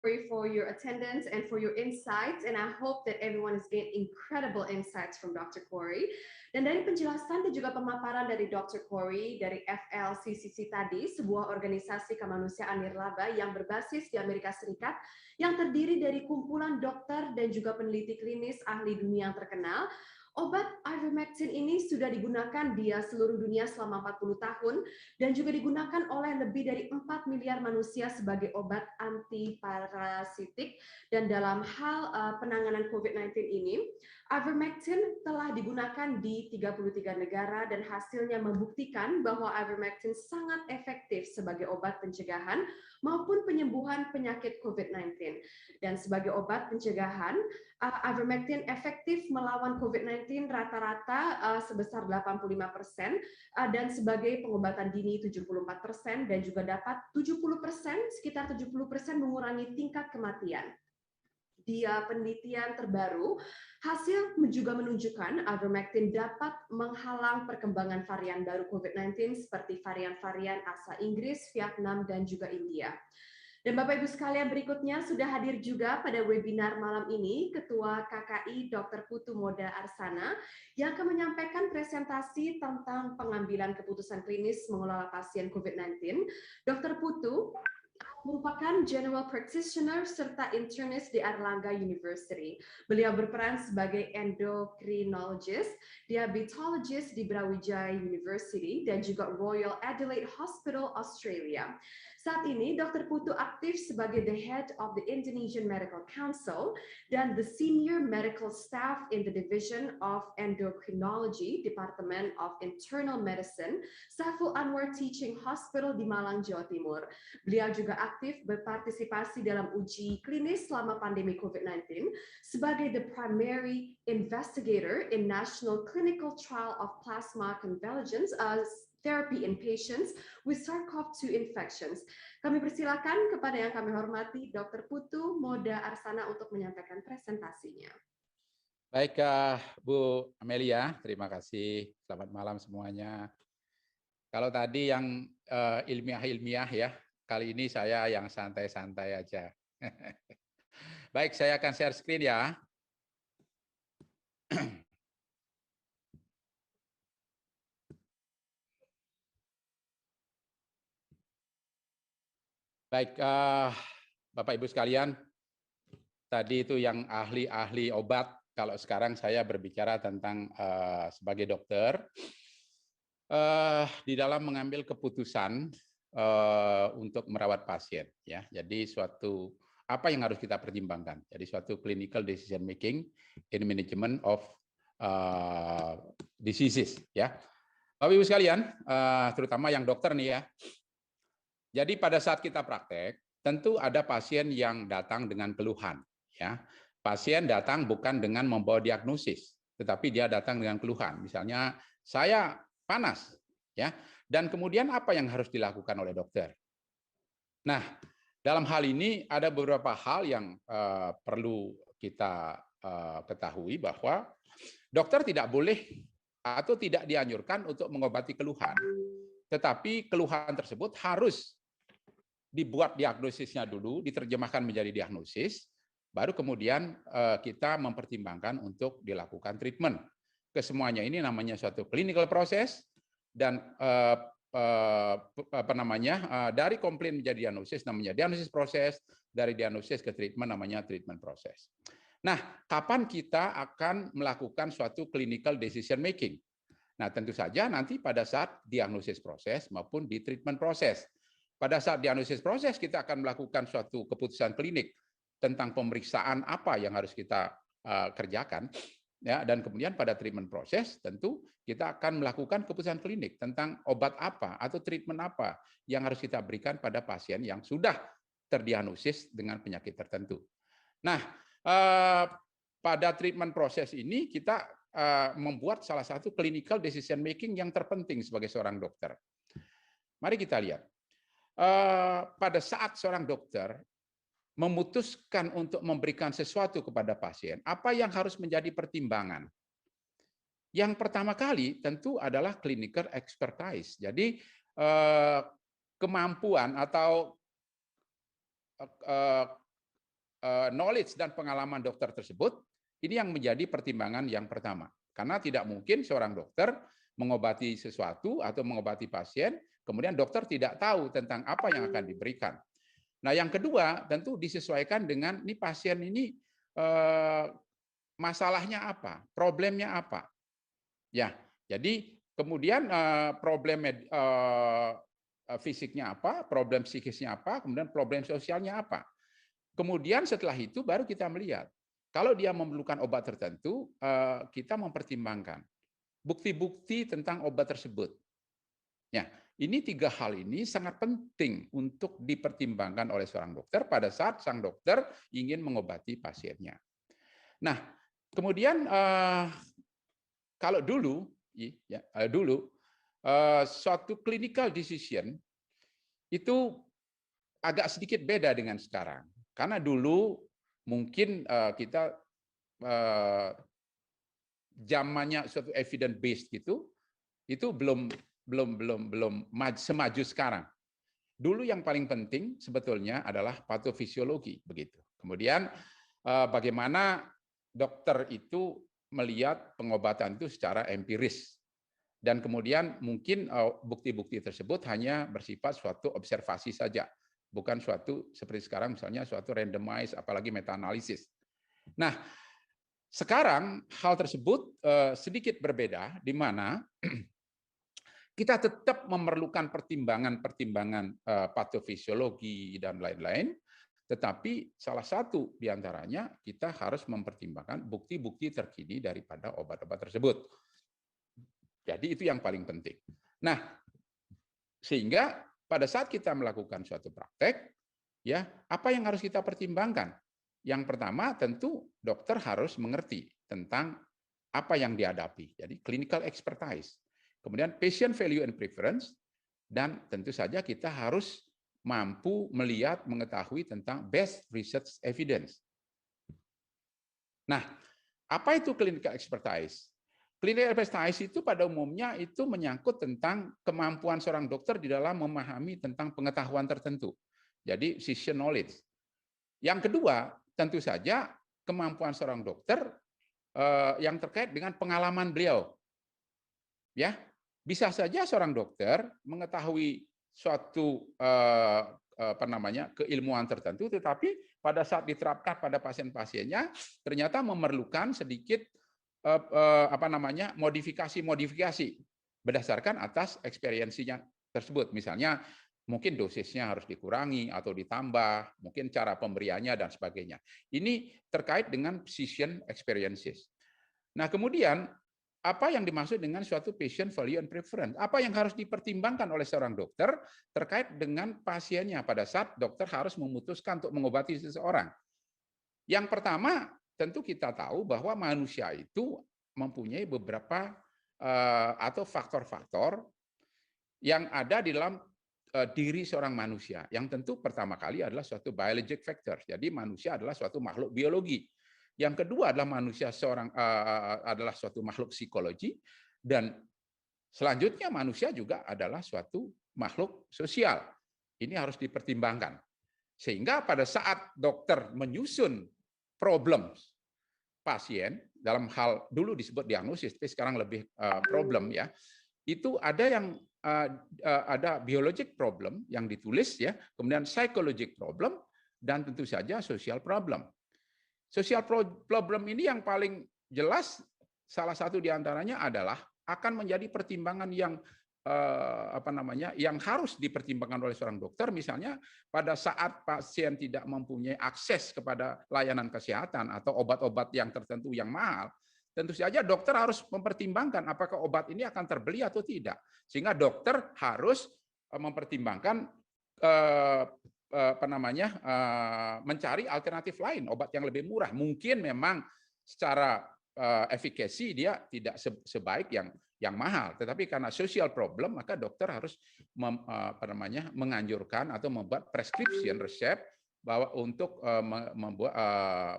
for your attendance and for your insights, and I hope that everyone has gained incredible insights from Dr. Corey. Dan dari penjelasan dan juga pemaparan dari Dr. Corey dari FLCCC tadi, sebuah organisasi kemanusiaan nirlaba yang berbasis di Amerika Serikat yang terdiri dari kumpulan dokter dan juga peneliti klinis ahli dunia yang terkenal. Obat ivermectin ini sudah digunakan di seluruh dunia selama 40 tahun dan juga digunakan oleh lebih dari 4 miliar manusia sebagai obat antiparasitik. Dan dalam hal penanganan COVID-19 ini, ivermectin telah digunakan di 33 negara dan hasilnya membuktikan bahwa ivermectin sangat efektif sebagai obat pencegahan maupun penyembuhan penyakit COVID-19. Dan sebagai obat pencegahan, ivermectin efektif melawan COVID-19 rata-rata sebesar 85%, dan sebagai pengobatan dini 74%, dan juga dapat 70%, sekitar 70% mengurangi tingkat kematian. Di penelitian terbaru, hasil juga menunjukkan ivermectin dapat menghalang perkembangan varian baru COVID-19 seperti varian-varian asal Inggris, Vietnam, dan juga India. Dan Bapak Ibu sekalian, berikutnya sudah hadir juga pada webinar malam ini Ketua KKI Dr. Putu Moda Arsana yang akan menyampaikan presentasi tentang pengambilan keputusan klinis mengelola pasien COVID-19. Dr. Putu merupakan General Practitioner serta Internist di Airlangga University. Beliau berperan sebagai Endocrinologist, Diabetologist di Brawijaya University, dan juga Royal Adelaide Hospital, Australia. Saat ini, Dr. Putu aktif sebagai the Head of the Indonesian Medical Council dan the Senior Medical Staff in the Division of Endocrinology, Department of Internal Medicine, Saiful Anwar Teaching Hospital di Malang, Jawa Timur. Beliau juga aktif berpartisipasi dalam uji klinis selama pandemi COVID-19 sebagai the primary investigator in National Clinical Trial of Plasma Convalescence therapy in patients with SARS-CoV-2 infections. Kami persilakan kepada yang kami hormati Dr. Putu Moda Arsana untuk menyampaikan presentasinya. Baik, Bu Amelia, terima kasih. Selamat malam semuanya. Kalau tadi yang ilmiah-ilmiah ya, kali ini saya yang santai-santai aja. Baik, saya akan share screen ya. Baik, Bapak Ibu sekalian, tadi itu yang ahli-ahli obat. Kalau sekarang saya berbicara tentang sebagai dokter, di dalam mengambil keputusan untuk merawat pasien. Ya, jadi suatu apa yang harus kita pertimbangkan. Jadi suatu clinical decision making in management of diseases. Ya, Bapak Ibu sekalian, terutama yang dokter nih ya. Jadi pada saat kita praktek, tentu ada pasien yang datang dengan keluhan. Ya, pasien datang bukan dengan membawa diagnosis, tetapi dia datang dengan keluhan. Misalnya, saya panas, ya. Dan kemudian apa yang harus dilakukan oleh dokter? Nah, dalam hal ini ada beberapa hal yang perlu kita ketahui bahwa dokter tidak boleh atau tidak dianjurkan untuk mengobati keluhan. Tetapi keluhan tersebut harus dibuat diagnosisnya dulu, diterjemahkan menjadi diagnosis, baru kemudian kita mempertimbangkan untuk dilakukan treatment. Kesemuanya ini namanya suatu clinical process, dan dari komplain menjadi diagnosis namanya diagnosis proses, dari diagnosis ke treatment namanya treatment proses. Nah, kapan kita akan melakukan suatu clinical decision making? Nah, tentu saja nanti pada saat diagnosis proses maupun di treatment proses. Pada saat diagnosis proses kita akan melakukan suatu keputusan klinik tentang pemeriksaan apa yang harus kita kerjakan, ya, dan kemudian pada treatment proses tentu kita akan melakukan keputusan klinik tentang obat apa atau treatment apa yang harus kita berikan pada pasien yang sudah terdiagnosis dengan penyakit tertentu. Nah, pada treatment proses ini kita membuat salah satu clinical decision making yang terpenting sebagai seorang dokter. Mari kita lihat. Pada saat seorang dokter memutuskan untuk memberikan sesuatu kepada pasien, apa yang harus menjadi pertimbangan? Yang pertama kali tentu adalah clinical expertise. Jadi kemampuan atau knowledge dan pengalaman dokter tersebut, ini yang menjadi pertimbangan yang pertama. Karena tidak mungkin seorang dokter mengobati sesuatu atau mengobati pasien, kemudian dokter tidak tahu tentang apa yang akan diberikan. Nah, yang kedua tentu disesuaikan dengan ini pasien ini masalahnya apa, problemnya apa. Ya, jadi kemudian problem fisiknya apa, problem psikisnya apa, kemudian problem sosialnya apa. Kemudian setelah itu baru kita melihat. Kalau dia memerlukan obat tertentu, kita mempertimbangkan bukti-bukti tentang obat tersebut. Ya, ini 3 hal ini sangat penting untuk dipertimbangkan oleh seorang dokter pada saat sang dokter ingin mengobati pasiennya. Nah, kemudian kalau dulu, suatu clinical decision itu agak sedikit beda dengan sekarang. Karena dulu mungkin kita zamannya suatu evidence based gitu, itu belum semaju sekarang. Dulu yang paling penting sebetulnya adalah patofisiologi begitu. Kemudian bagaimana dokter itu melihat pengobatan itu secara empiris. Dan kemudian mungkin bukti-bukti tersebut hanya bersifat suatu observasi saja, bukan suatu seperti sekarang misalnya suatu randomize apalagi meta-analisis. Nah, sekarang hal tersebut sedikit berbeda di mana kita tetap memerlukan pertimbangan-pertimbangan patofisiologi dan lain-lain, tetapi salah satu di antaranya kita harus mempertimbangkan bukti-bukti terkini daripada obat-obat tersebut. Jadi itu yang paling penting. Nah, sehingga pada saat kita melakukan suatu praktek, ya apa yang harus kita pertimbangkan? Yang pertama tentu dokter harus mengerti tentang apa yang dihadapi. Jadi clinical expertise. Kemudian patient value and preference, dan tentu saja kita harus mampu melihat, mengetahui tentang best research evidence. Nah, apa itu clinical expertise? Clinical expertise itu pada umumnya itu menyangkut tentang kemampuan seorang dokter di dalam memahami tentang pengetahuan tertentu. Jadi physician knowledge. Yang kedua, tentu saja kemampuan seorang dokter yang terkait dengan pengalaman beliau. Ya, bisa saja seorang dokter mengetahui suatu keilmuan tertentu, tetapi pada saat diterapkan pada pasien-pasiennya ternyata memerlukan sedikit modifikasi berdasarkan atas eksperiensinya tersebut. Misalnya mungkin dosisnya harus dikurangi atau ditambah, mungkin cara pemberiannya dan sebagainya. Ini terkait dengan physician experiences. Nah, kemudian apa yang dimaksud dengan suatu patient value and preference? Apa yang harus dipertimbangkan oleh seorang dokter terkait dengan pasiennya pada saat dokter harus memutuskan untuk mengobati seseorang? Yang pertama, tentu kita tahu bahwa manusia itu mempunyai beberapa atau faktor-faktor yang ada di dalam diri seorang manusia. Yang tentu pertama kali adalah suatu biologic factor. Jadi manusia adalah suatu makhluk biologi. Yang kedua adalah manusia adalah suatu makhluk psikologi, dan selanjutnya manusia juga adalah suatu makhluk sosial. Ini harus dipertimbangkan. Sehingga pada saat dokter menyusun problem pasien dalam hal dulu disebut diagnosis, tapi sekarang lebih problem ya. Itu ada yang ada biologic problem yang ditulis ya, kemudian psychological problem, dan tentu saja social problem. Social problem ini yang paling jelas salah satu di antaranya adalah akan menjadi pertimbangan yang yang harus dipertimbangkan oleh seorang dokter, misalnya pada saat pasien tidak mempunyai akses kepada layanan kesehatan atau obat-obat yang tertentu yang mahal, tentu saja dokter harus mempertimbangkan apakah obat ini akan terbeli atau tidak, sehingga dokter harus mempertimbangkan mencari alternatif lain, obat yang lebih murah. Mungkin memang secara efikasi dia tidak sebaik yang mahal, tetapi karena social problem maka dokter harus menganjurkan atau membuat prescription resep bahwa untuk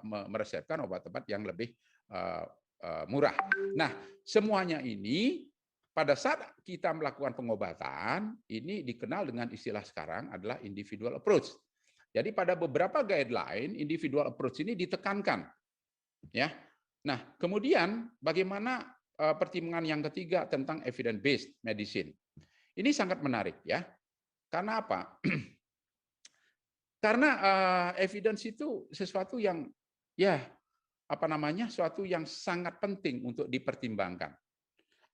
meresepkan obat-obat yang lebih murah. Nah, semuanya ini pada saat kita melakukan pengobatan ini dikenal dengan istilah sekarang adalah individual approach. Jadi pada beberapa guideline, individual approach ini ditekankan. Ya. Nah, kemudian bagaimana pertimbangan yang ketiga tentang evidence based medicine. Ini sangat menarik ya. Karena apa? Karena evidence itu sesuatu yang ya apa namanya? Suatu yang sangat penting untuk dipertimbangkan.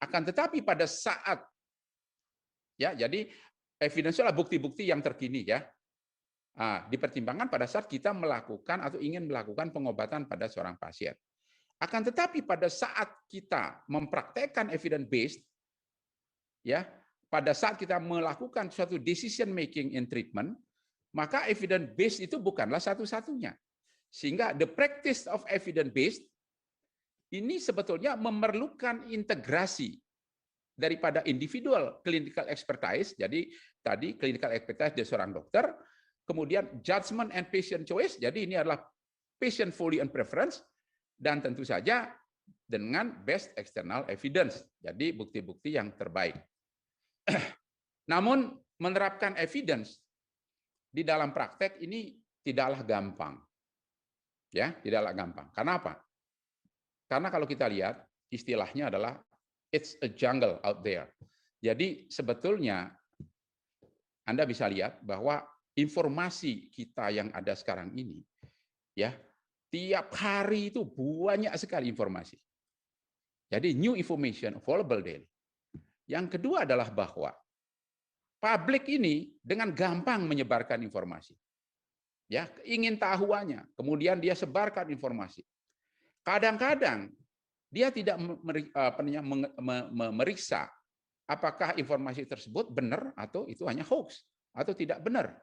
Akan tetapi pada saat ya, jadi evidence adalah bukti-bukti yang terkini ya. Dipertimbangkan pada saat kita melakukan atau ingin melakukan pengobatan pada seorang pasien. Akan tetapi pada saat kita mempraktekkan evidence based, ya, pada saat kita melakukan suatu decision making in treatment, maka evidence based itu bukanlah satu-satunya. Sehingga the practice of evidence based ini sebetulnya memerlukan integrasi daripada individual clinical expertise. Jadi tadi clinical expertise dari seorang dokter, kemudian judgment and patient choice, jadi ini adalah patient value and preference, dan tentu saja dengan best external evidence, jadi bukti-bukti yang terbaik. Namun menerapkan evidence di dalam praktek ini tidaklah gampang. Ya, tidaklah gampang. Karena apa? Karena kalau kita lihat istilahnya adalah it's a jungle out there. Jadi sebetulnya Anda bisa lihat bahwa informasi kita yang ada sekarang ini, ya, tiap hari itu banyak sekali informasi. Jadi new information available daily. Yang kedua adalah bahwa publik ini dengan gampang menyebarkan informasi. Ya, ingin tahuannya, kemudian dia sebarkan informasi. Kadang-kadang dia tidak meriksa apakah informasi tersebut benar atau itu hanya hoax atau tidak benar.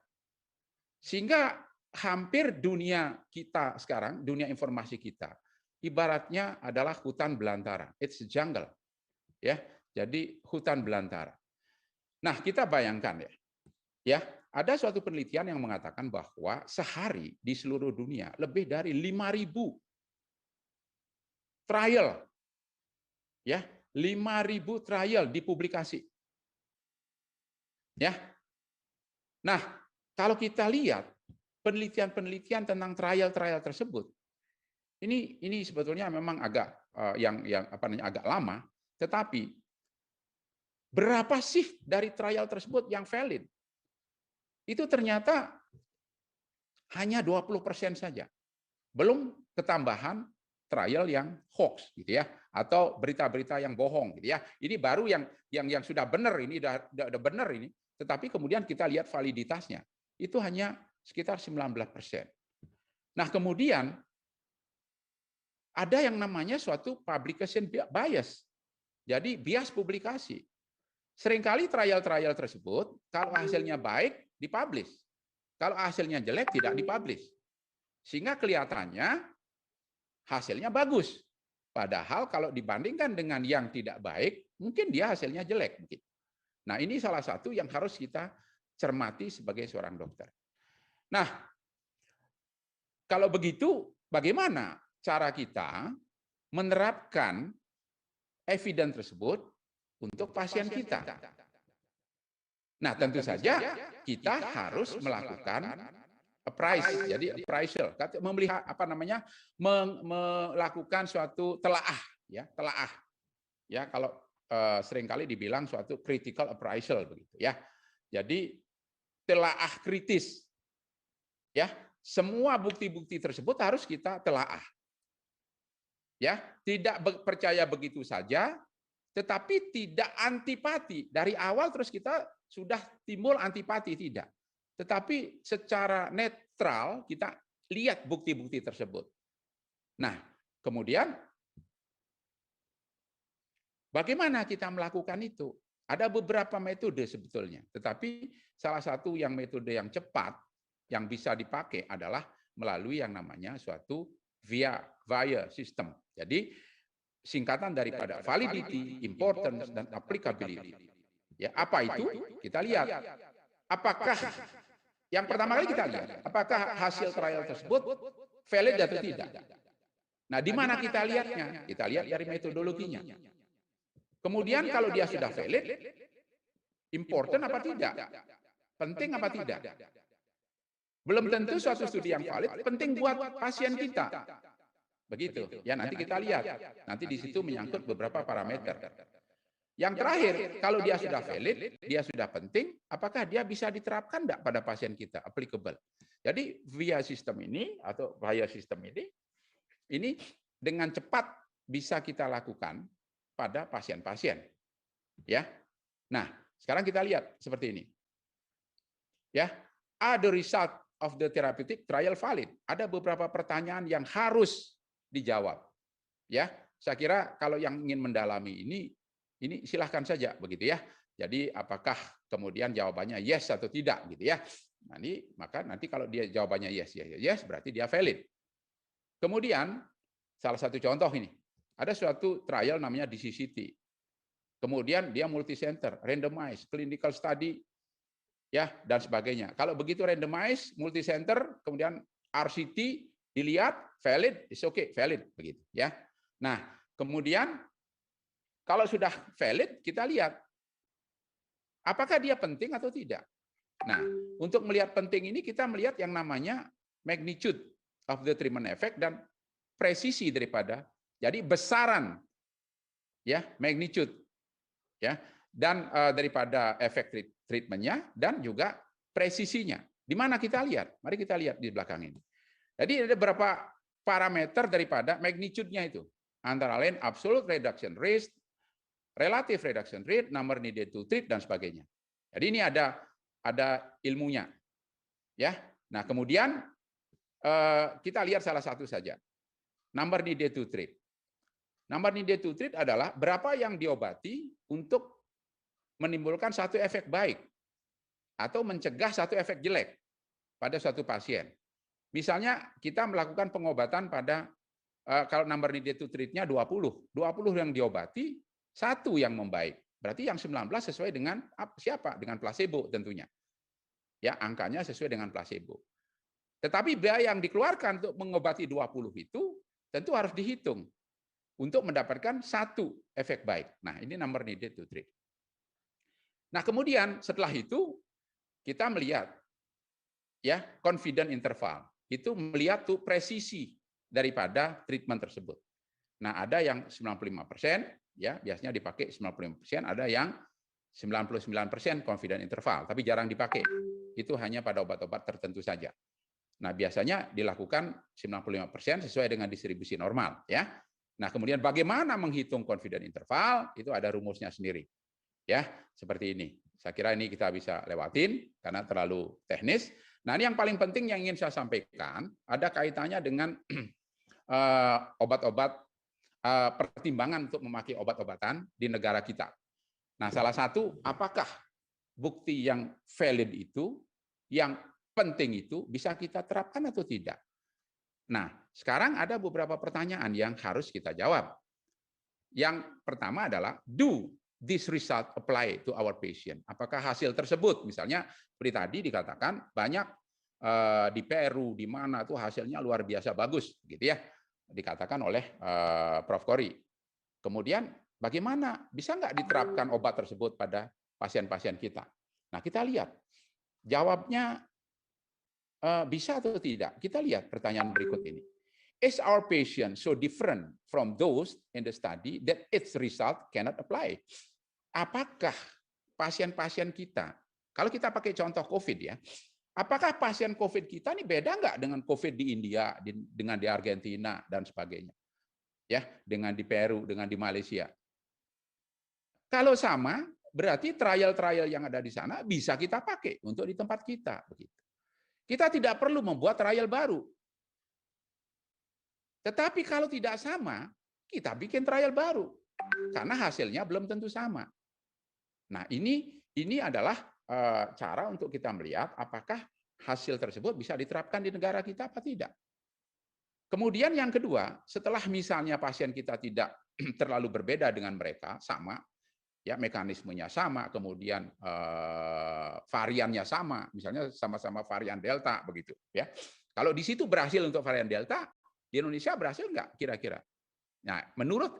Sehingga hampir dunia kita sekarang, dunia informasi kita, ibaratnya adalah hutan belantara. It's a jungle. Ya, jadi hutan belantara. Nah, kita bayangkan ya, ada suatu penelitian yang mengatakan bahwa sehari di seluruh dunia lebih dari 5.000 trial, ya, 5.000 trial dipublikasi. Ya. Nah, kalau kita lihat penelitian-penelitian tentang trial-trial tersebut, ini sebetulnya memang agak agak lama, tetapi berapa sih dari trial tersebut yang valid? Itu ternyata hanya 20% saja. Belum ketambahan trial yang hoax gitu ya, atau berita-berita yang bohong gitu ya. Ini baru yang sudah benar, ini udah benar ini, tetapi kemudian kita lihat validitasnya. Itu hanya sekitar 19%. Nah, kemudian ada yang namanya suatu publication bias. Jadi bias publikasi. Seringkali trial-trial tersebut kalau hasilnya baik dipublish. Kalau hasilnya jelek tidak dipublish. Sehingga kelihatannya hasilnya bagus. Padahal kalau dibandingkan dengan yang tidak baik, mungkin dia hasilnya jelek mungkin. Nah, ini salah satu yang harus kita cermati sebagai seorang dokter. Nah, kalau begitu, bagaimana cara kita menerapkan evidence tersebut untuk pasien kita? Nah, tentu saja kita harus melakukan appraise, jadi appraisal, melihat melakukan suatu telaah, ya, telaah. Ya, kalau seringkali dibilang suatu critical appraisal begitu, ya. Jadi telaah kritis. Ya, semua bukti-bukti tersebut harus kita telaah. Ya, tidak percaya begitu saja, tetapi tidak antipati. Dari awal terus kita sudah timbul antipati, tidak. Tetapi secara netral kita lihat bukti-bukti tersebut. Nah, kemudian bagaimana kita melakukan itu? Ada beberapa metode sebetulnya, tetapi salah satu yang metode yang cepat yang bisa dipakai adalah melalui yang namanya suatu via system. Jadi singkatan daripada validity, importance, dan applicability. Ya, apa itu? Kita lihat. Apakah yang pertama kali kita lihat, apakah hasil trial tersebut valid atau tidak? Nah, di mana kita lihatnya? Kita lihat dari metodologinya. Kemudian kalau dia sudah valid, important apa tidak? Penting apa tidak? Belum tentu suatu studi yang valid penting buat pasien kita. Begitu. Ya, nanti kita lihat. Nanti di situ menyangkut beberapa parameter. Yang terakhir, kalau dia sudah valid, dia sudah penting, apakah dia bisa diterapkan enggak pada pasien kita, applicable. Jadi via sistem ini atau via sistem ini dengan cepat bisa kita lakukan pada pasien-pasien. Ya. Nah, sekarang kita lihat seperti ini. Ya, are the result of the therapeutic trial valid? Ada beberapa pertanyaan yang harus dijawab. Ya, saya kira kalau yang ingin mendalami ini silahkan saja begitu ya. Jadi apakah kemudian jawabannya yes atau tidak gitu ya. Maka nanti kalau dia jawabannya yes berarti dia valid. Kemudian salah satu contoh ini, ada suatu trial namanya DCCT. Kemudian dia multicenter, randomized, clinical study ya dan sebagainya. Kalau begitu randomized, multicenter, kemudian RCT dilihat valid, is okay, valid begitu ya. Nah, kemudian kalau sudah valid, kita lihat apakah dia penting atau tidak. Nah, untuk melihat penting ini kita melihat yang namanya magnitude of the treatment effect dan presisi daripada, jadi besaran ya magnitude ya dan daripada efek treatmentnya dan juga presisinya. Di mana kita lihat? Mari kita lihat di belakang ini. Jadi ada beberapa parameter daripada magnitude-nya itu. Antara lain absolute reduction rate, relative reduction rate, number needed to treat dan sebagainya. Jadi ini ada ilmunya. Ya. Nah, kemudian kita lihat salah satu saja. Number needed to treat. Number needed to treat adalah berapa yang diobati untuk menimbulkan satu efek baik atau mencegah satu efek jelek pada suatu pasien. Misalnya kita melakukan pengobatan pada kalau number needed to treat-nya 20 yang diobati, 1 yang membaik. Berarti yang 19 sesuai dengan siapa? Dengan placebo tentunya. Ya, angkanya sesuai dengan placebo. Tetapi biaya yang dikeluarkan untuk mengobati 20 itu tentu harus dihitung untuk mendapatkan 1 efek baik. Nah, ini number needed to treat. Nah, kemudian setelah itu kita melihat ya confidence interval. Itu melihat tuh presisi daripada treatment tersebut. Nah, ada yang 95%, ya biasanya dipakai 95%, ada yang 99% confidence interval, tapi jarang dipakai. Itu hanya pada obat-obat tertentu saja. Nah, biasanya dilakukan 95% sesuai dengan distribusi normal, ya. Nah, kemudian bagaimana menghitung confidence interval? Itu ada rumusnya sendiri. Ya, seperti ini. Saya kira ini kita bisa lewatin karena terlalu teknis. Nah, ini yang paling penting yang ingin saya sampaikan, ada kaitannya dengan obat-obat, pertimbangan untuk memakai obat-obatan di negara kita. Nah, salah satu, apakah bukti yang valid itu, yang penting itu bisa kita terapkan atau tidak? Nah, sekarang ada beberapa pertanyaan yang harus kita jawab. Yang pertama adalah, do this result apply to our patient? Apakah hasil tersebut, misalnya seperti tadi dikatakan banyak di Peru, di mana tuh hasilnya luar biasa bagus, gitu ya, dikatakan oleh Prof. Kori. Kemudian bagaimana bisa nggak diterapkan obat tersebut pada pasien-pasien kita? Nah, kita lihat jawabnya bisa atau tidak. Kita lihat pertanyaan berikut ini. Is our patient so different from those in the study that its result cannot apply? Apakah pasien-pasien kita, kalau kita pakai contoh COVID ya, apakah pasien COVID kita ini beda nggak dengan COVID di India, dengan di Argentina dan sebagainya, ya, dengan di Peru, dengan di Malaysia? Kalau sama, berarti trial-trial yang ada di sana bisa kita pakai untuk di tempat kita, begitu. Kita tidak perlu membuat trial baru. Tetapi kalau tidak sama, kita bikin trial baru karena hasilnya belum tentu sama. Nah, ini adalah cara untuk kita melihat apakah hasil tersebut bisa diterapkan di negara kita apa tidak. Kemudian yang kedua, setelah misalnya pasien kita tidak terlalu berbeda dengan mereka, sama, ya mekanismenya sama, kemudian variannya sama, misalnya sama-sama varian Delta begitu, ya. Kalau di situ berhasil untuk varian Delta, di Indonesia berhasil nggak kira-kira? Nah, menurut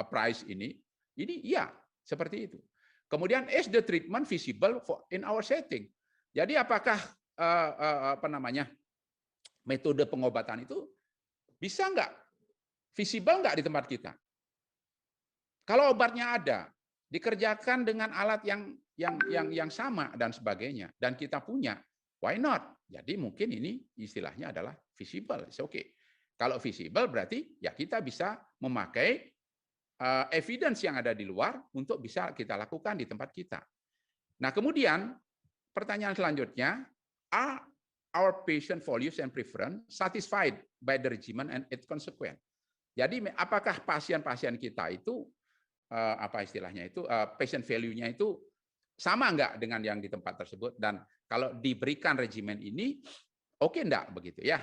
Price ini iya seperti itu. Kemudian is the treatment visible in our setting? Jadi apakah apa namanya, metode pengobatan itu bisa nggak, visible nggak di tempat kita? Kalau obatnya ada, dikerjakan dengan alat yang sama dan sebagainya, dan kita punya, why not? Jadi mungkin ini istilahnya adalah visible, it's okay. Kalau visible berarti ya kita bisa memakai evidence yang ada di luar untuk bisa kita lakukan di tempat kita. Nah, kemudian pertanyaan selanjutnya, are our patient values and preference satisfied by the regimen and its consequence? Jadi apakah pasien-pasien kita itu apa istilahnya itu patient value-nya itu sama enggak dengan yang di tempat tersebut, dan kalau diberikan regimen ini oke enggak begitu ya.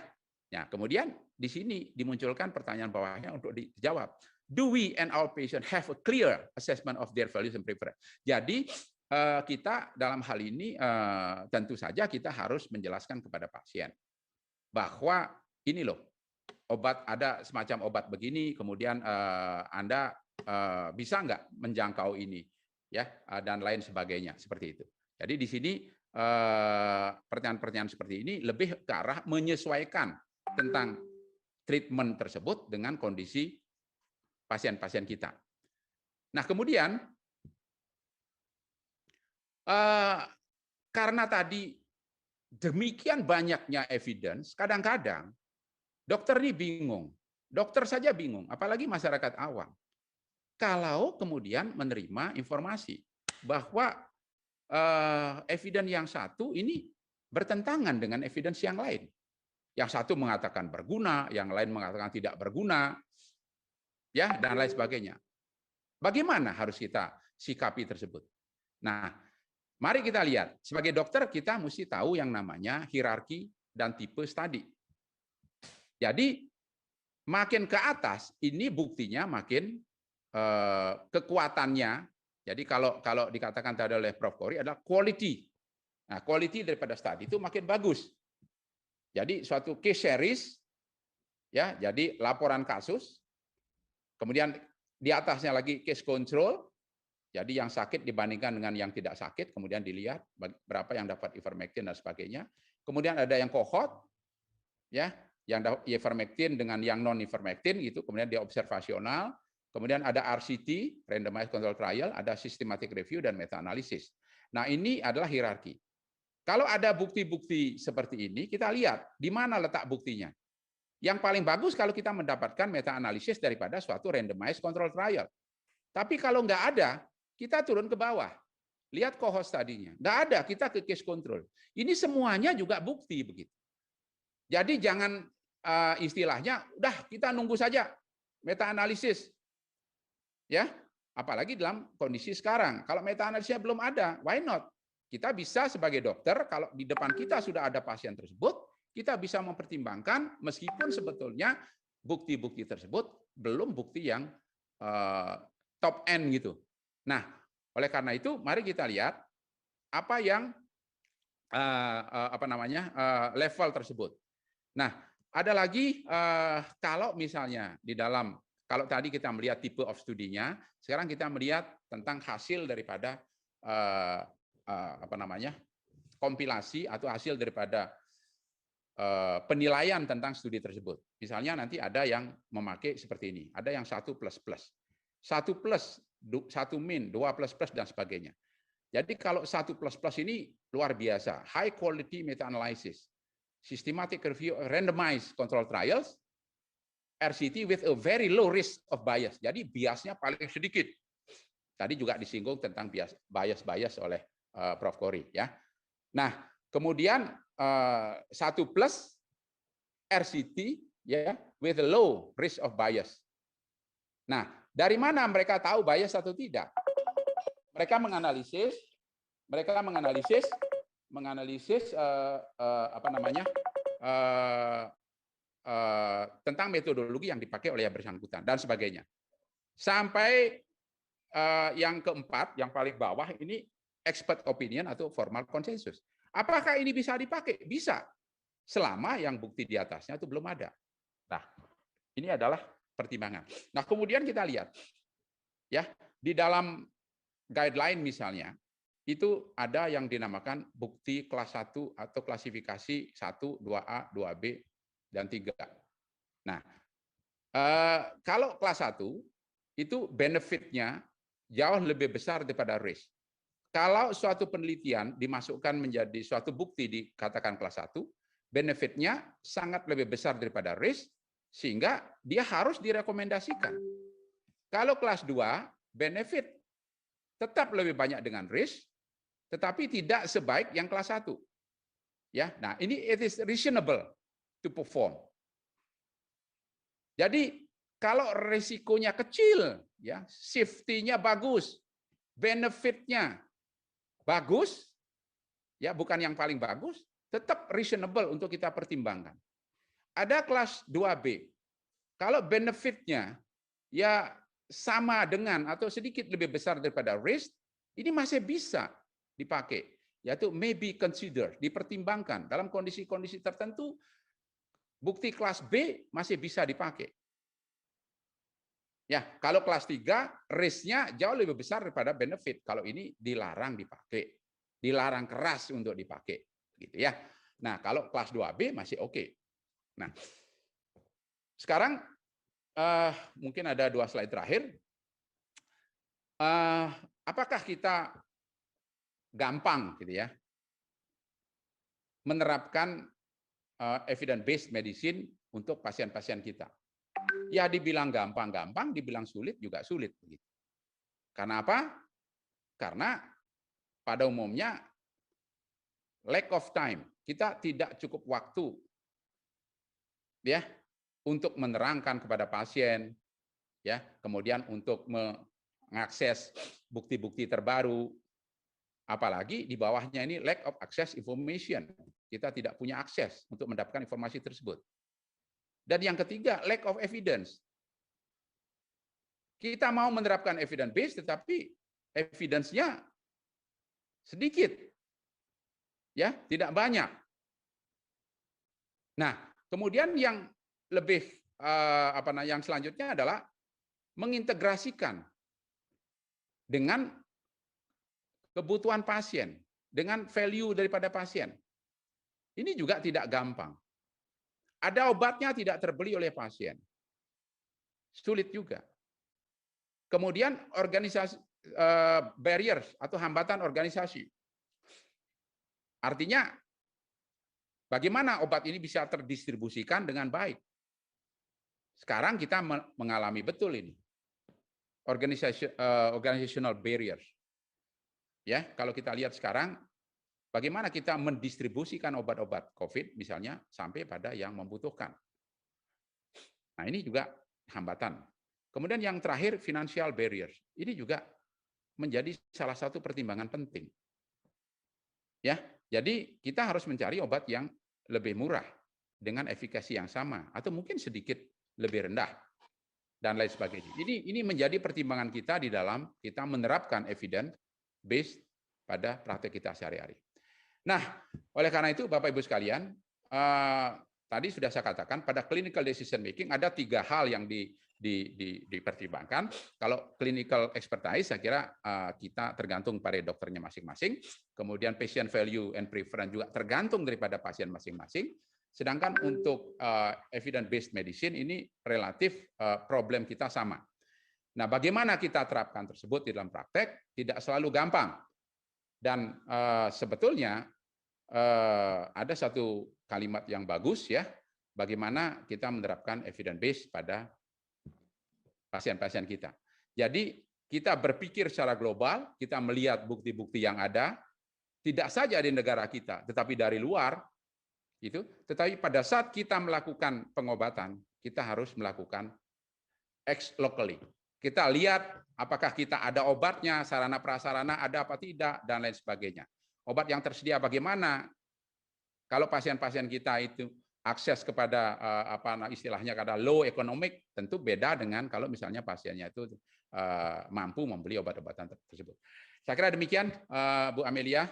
Nah, kemudian di sini dimunculkan pertanyaan bawahnya untuk dijawab. Do we and our patient have a clear assessment of their values and preference? Jadi kita dalam hal ini tentu saja kita harus menjelaskan kepada pasien bahwa ini loh, obat ada semacam obat begini, kemudian Anda bisa nggak menjangkau ini, ya, dan lain sebagainya seperti itu. Jadi di sini pertanyaan-pertanyaan seperti ini lebih ke arah menyesuaikan tentang treatment tersebut dengan kondisi pasien-pasien kita. Nah, kemudian karena tadi demikian banyaknya evidence, kadang-kadang dokter ini bingung. Dokter saja bingung, apalagi masyarakat awam. Kalau kemudian menerima informasi bahwa evidence yang satu ini bertentangan dengan evidence yang lain. Yang satu mengatakan berguna, yang lain mengatakan tidak berguna, ya, dan lain sebagainya. Bagaimana harus kita sikapi tersebut? Nah, mari kita lihat. Sebagai dokter kita mesti tahu yang namanya hierarki dan tipe studi. Jadi makin ke atas ini buktinya makin kekuatannya. Jadi kalau dikatakan tadi oleh Prof. Kory adalah quality. Nah, quality daripada studi itu makin bagus. Jadi suatu case series, ya, jadi laporan kasus, kemudian di atasnya lagi case control, jadi yang sakit dibandingkan dengan yang tidak sakit, kemudian dilihat berapa yang dapat ivermectin dan sebagainya. Kemudian ada yang cohort, ya, yang ivermectin dengan yang non ivermectin gitu, kemudian dia observasional. Kemudian ada RCT, randomized control trial, ada systematic review dan meta analisis. Nah, ini adalah hierarki. Kalau ada bukti-bukti seperti ini, kita lihat di mana letak buktinya. Yang paling bagus kalau kita mendapatkan meta analisis daripada suatu randomized control trial. Tapi kalau nggak ada, kita turun ke bawah. Lihat cohort tadinya. Nggak ada, kita ke case control. Ini semuanya juga bukti begitu. Jadi jangan istilahnya, udah kita nunggu saja meta analisis. Ya, apalagi dalam kondisi sekarang. Kalau meta analisisnya belum ada, why not? Kita bisa sebagai dokter, kalau di depan kita sudah ada pasien tersebut, kita bisa mempertimbangkan meskipun sebetulnya bukti-bukti tersebut belum bukti yang top end gitu. Nah, oleh karena itu, mari kita lihat apa yang level tersebut. Nah, ada lagi kalau misalnya di dalam, kalau tadi kita melihat tipe of studinya, sekarang kita melihat tentang hasil daripada kompilasi atau hasil daripada penilaian tentang studi tersebut. Misalnya nanti ada yang memakai seperti ini, ada yang 1++, 1+, 1 min, 2++, dan sebagainya. Jadi kalau 1++ ini luar biasa, high quality meta analysis, systematic review, randomized control trials, RCT with a very low risk of bias. Jadi biasnya paling sedikit. Tadi juga disinggung tentang bias oleh Prof. Kory, ya. Nah, kemudian 1+ RCT, ya, with a low risk of bias. Nah, dari mana mereka tahu bias atau tidak? Mereka menganalisis tentang metodologi yang dipakai oleh yang bersangkutan dan sebagainya. Sampai yang keempat, yang paling bawah ini expert opinion atau formal consensus. Apakah ini bisa dipakai? Bisa. Selama yang bukti di atasnya itu belum ada. Nah, ini adalah pertimbangan. Nah, kemudian kita lihat ya, di dalam guideline misalnya, itu ada yang dinamakan bukti kelas 1 atau klasifikasi 1, 2A, 2B, dan 3. Nah, kalau kelas 1, itu benefit-nya jauh lebih besar daripada risk. Kalau suatu penelitian dimasukkan menjadi suatu bukti dikatakan kelas 1, benefit-nya sangat lebih besar daripada risk, sehingga dia harus direkomendasikan. Kalau kelas 2, benefit tetap lebih banyak dengan risk, tetapi tidak sebaik yang kelas 1. Ya, nah ini it is reasonable to perform. Jadi kalau risikonya kecil, ya, safety-nya bagus, benefit-nya bagus, ya bukan yang paling bagus, tetap reasonable untuk kita pertimbangkan. Ada kelas 2B. Kalau benefit-nya ya sama dengan atau sedikit lebih besar daripada risk, ini masih bisa dipakai, yaitu maybe consider, dipertimbangkan dalam kondisi-kondisi tertentu. Bukti kelas B masih bisa dipakai. Ya, kalau kelas 3 risk-nya jauh lebih besar daripada benefit. Kalau ini dilarang dipakai, dilarang keras untuk dipakai, gitu ya. Nah, kalau kelas 2B masih oke. Nah, sekarang mungkin ada 2 slide terakhir. Apakah kita gampang gitu ya menerapkan evidence-based medicine untuk pasien-pasien kita? Ya dibilang gampang-gampang, dibilang sulit juga sulit. Karena apa? Karena pada umumnya lack of time, kita tidak cukup waktu ya untuk menerangkan kepada pasien, ya kemudian untuk mengakses bukti-bukti terbaru, apalagi di bawahnya ini lack of access information, kita tidak punya akses untuk mendapatkan informasi tersebut. Dan yang ketiga, lack of evidence. Kita mau menerapkan evidence based, tetapi evidence-nya sedikit, ya tidak banyak. Nah, kemudian yang lebih yang selanjutnya adalah mengintegrasikan dengan kebutuhan pasien, dengan value daripada pasien. Ini juga tidak gampang. Ada obatnya tidak terbeli oleh pasien, sulit juga. Kemudian organisasi barriers atau hambatan organisasi. Artinya bagaimana obat ini bisa terdistribusikan dengan baik. Sekarang kita mengalami betul ini. Organizational barriers. Ya, kalau kita lihat sekarang bagaimana kita mendistribusikan obat-obat COVID misalnya sampai pada yang membutuhkan. Nah, ini juga hambatan. Kemudian yang terakhir financial barriers. Ini juga menjadi salah satu pertimbangan penting. Ya, jadi kita harus mencari obat yang lebih murah dengan efikasi yang sama atau mungkin sedikit lebih rendah dan lain sebagainya. Ini menjadi pertimbangan kita di dalam kita menerapkan evidence based pada praktek kita sehari-hari. Nah, oleh karena itu Bapak Ibu sekalian, tadi sudah saya katakan pada clinical decision making ada 3 hal yang dipertimbangkan. Kalau clinical expertise saya kira kita tergantung pada dokternya masing-masing. Kemudian patient value and preference juga tergantung daripada pasien masing-masing. Sedangkan untuk evidence based medicine ini relatif problem kita sama. Nah, bagaimana kita terapkan tersebut di dalam praktek tidak selalu gampang. Dan sebetulnya ada satu kalimat yang bagus ya, bagaimana kita menerapkan evidence based pada pasien-pasien kita. Jadi kita berpikir secara global, kita melihat bukti-bukti yang ada, tidak saja di negara kita, tetapi dari luar, itu. Tetapi pada saat kita melakukan pengobatan, kita harus melakukan ex locally. Kita lihat apakah kita ada obatnya, sarana prasarana ada apa tidak, dan lain sebagainya. Obat yang tersedia bagaimana? Kalau pasien-pasien kita itu akses kepada istilahnya kata low economic, tentu beda dengan kalau misalnya pasiennya itu mampu membeli obat-obatan tersebut. Saya kira demikian, Bu Amelia,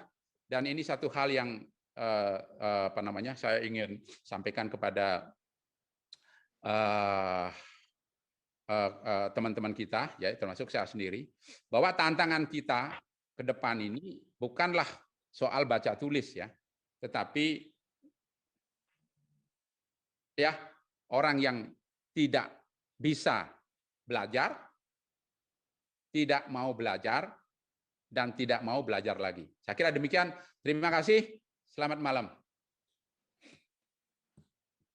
dan ini satu hal yang saya ingin sampaikan kepada teman-teman kita, ya termasuk saya sendiri, bahwa tantangan kita ke depan ini bukanlah soal baca tulis ya, tetapi ya orang yang tidak bisa belajar, tidak mau belajar, dan tidak mau belajar lagi. Saya kira demikian. Terima kasih. Selamat malam.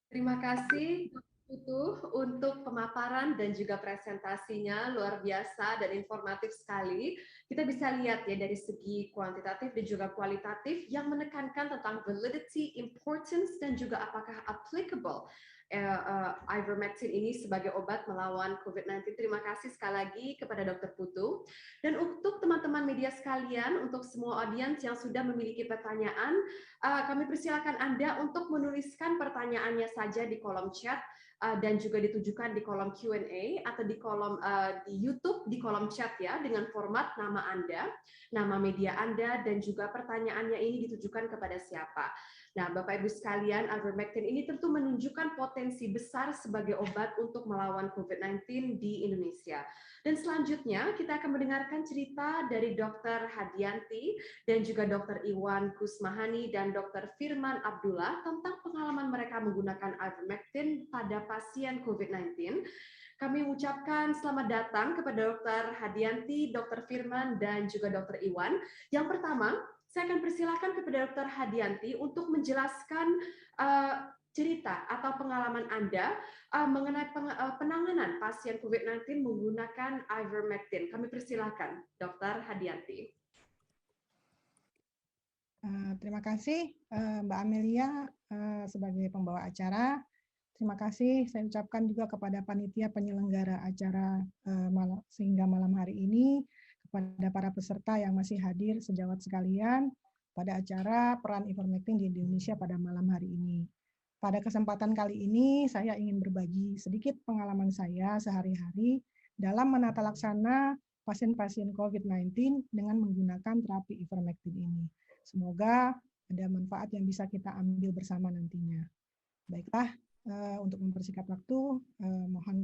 Terima kasih Putu untuk pemaparan dan juga presentasinya, luar biasa dan informatif sekali. Kita bisa lihat ya dari segi kuantitatif dan juga kualitatif yang menekankan tentang validity, importance, dan juga apakah applicable ivermectin ini sebagai obat melawan COVID-19. Terima kasih sekali lagi kepada Dr. Putu. Dan untuk teman-teman media sekalian, untuk semua audiens yang sudah memiliki pertanyaan, kami persilakan Anda untuk menuliskan pertanyaannya saja di kolom chat dan juga ditujukan di kolom Q&A atau di kolom di YouTube di kolom chat ya dengan format nama Anda, nama media Anda, dan juga pertanyaannya ini ditujukan kepada siapa. Nah, Bapak Ibu sekalian, ivermectin ini tentu menunjukkan potensi besar sebagai obat untuk melawan COVID-19 di Indonesia. Dan selanjutnya kita akan mendengarkan cerita dari Dr. Hadianti dan juga Dr. Iwan Kusmahani dan Dr. Firman Abdullah tentang pengalaman mereka menggunakan ivermectin pada pasien COVID-19. Kami ucapkan selamat datang kepada Dr. Hadianti, Dr. Firman, dan juga Dr. Iwan. Yang pertama, saya akan persilakan kepada Dr. Hadianti untuk menjelaskan cerita atau pengalaman Anda mengenai penanganan pasien COVID-19 menggunakan ivermectin. Kami persilakan, Dr. Hadianti. Terima kasih Mbak Amelia sebagai pembawa acara. Terima kasih saya ucapkan juga kepada panitia penyelenggara acara sehingga malam hari ini, kepada para peserta yang masih hadir sejawat sekalian pada acara peran ivermectin di Indonesia pada malam hari ini. Pada kesempatan kali ini saya ingin berbagi sedikit pengalaman saya sehari-hari dalam menata laksana pasien-pasien COVID-19 dengan menggunakan terapi ivermectin ini. Semoga ada manfaat yang bisa kita ambil bersama nantinya. Baiklah, untuk mempersingkat waktu, mohon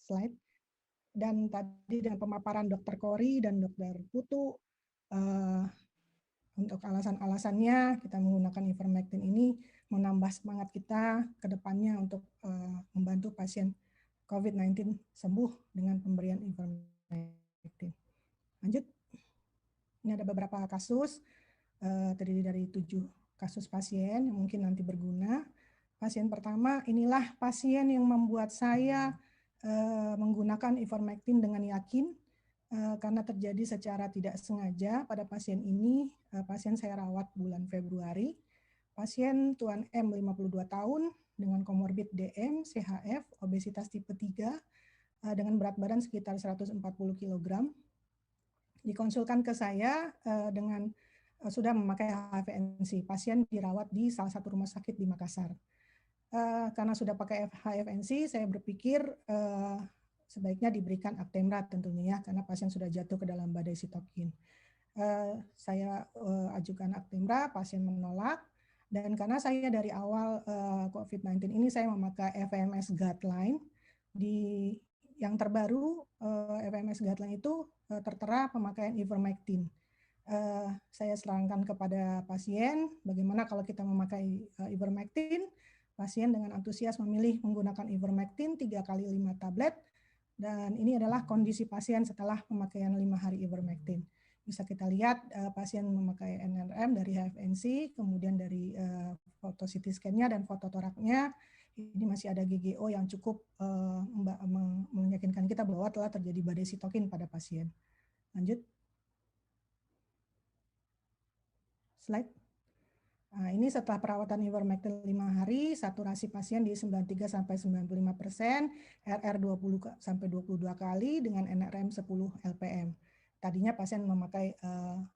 slide. Dan tadi dengan pemaparan Dr. Kori dan Dr. Putu, untuk alasan-alasannya kita menggunakan ivermectin ini menambah semangat kita ke depannya untuk membantu pasien COVID-19 sembuh dengan pemberian ivermectin. Lanjut. Ini ada beberapa kasus, terdiri dari 7 kasus pasien yang mungkin nanti berguna. Pasien pertama, inilah pasien yang membuat saya menggunakan ivermectin dengan yakin karena terjadi secara tidak sengaja pada pasien ini. Pasien saya rawat bulan Februari. Pasien Tuan M, 52 tahun, dengan komorbid DM, CHF, obesitas tipe 3, dengan berat badan sekitar 140 kg. Dikonsulkan ke saya dengan sudah memakai HFNC. Pasien dirawat di salah satu rumah sakit di Makassar. Karena sudah pakai HFNC, saya berpikir sebaiknya diberikan Actemra tentunya ya, karena pasien sudah jatuh ke dalam badai sitokin. Saya ajukan Actemra, pasien menolak, dan karena saya dari awal COVID-19 ini saya memakai FMS guideline, yang terbaru FMS guideline itu tertera pemakaian ivermectin. Saya sarankan kepada pasien bagaimana kalau kita memakai ivermectin. Pasien dengan antusias memilih menggunakan ivermectin 3 kali 5 tablet, dan ini adalah kondisi pasien setelah pemakaian 5 hari ivermectin. Bisa kita lihat pasien memakai NRM dari HFNC, kemudian dari foto CT scan-nya dan foto toraknya, ini masih ada GGO yang cukup meyakinkan kita bahwa telah terjadi badai sitokin pada pasien. Lanjut. Slide. Nah, ini setelah perawatan ivermectin 5 hari, saturasi pasien di 93-95%, RR 20-22 kali dengan NRM 10 LPM. Tadinya pasien memakai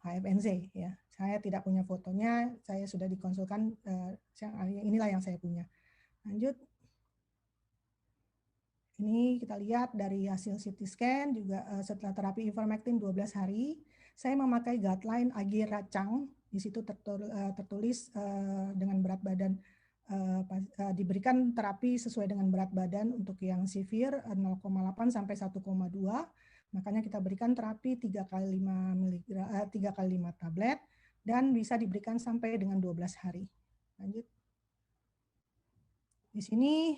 HFNC ya. Saya tidak punya fotonya, saya sudah dikonsulkan, inilah yang saya punya. Lanjut. Ini kita lihat dari hasil CT scan juga setelah terapi ivermectin 12 hari, saya memakai guideline Agira Chang. Di situ tertulis dengan berat badan, diberikan terapi sesuai dengan berat badan untuk yang severe 0,8 sampai 1,2, Makanya kita berikan terapi 3 kali 5 miligram, 3 kali 5 tablet, dan bisa diberikan sampai dengan 12 hari. Lanjut. Di sini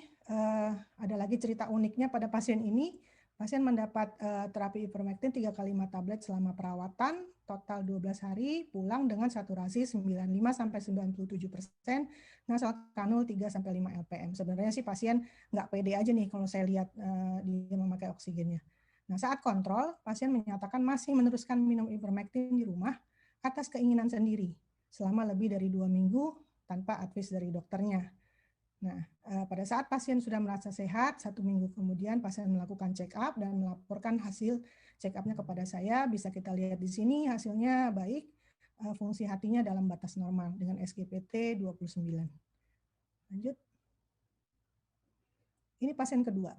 ada lagi cerita uniknya pada pasien ini. Pasien mendapat terapi ivermectin 3 kali 5 tablet selama perawatan, total 12 hari, pulang dengan saturasi 95-97%, nasal kanul 3-5 LPM. Sebenarnya sih pasien nggak pede aja nih kalau saya lihat dia memakai oksigennya. Nah, saat kontrol, pasien menyatakan masih meneruskan minum ivermectin di rumah atas keinginan sendiri selama lebih dari 2 minggu tanpa advis dari dokternya. Nah, pada saat pasien sudah merasa sehat, 1 minggu kemudian pasien melakukan check up dan melaporkan hasil check up-nya kepada saya. Bisa kita lihat di sini hasilnya baik, fungsi hatinya dalam batas normal dengan SGPT 29. Lanjut. Ini pasien kedua,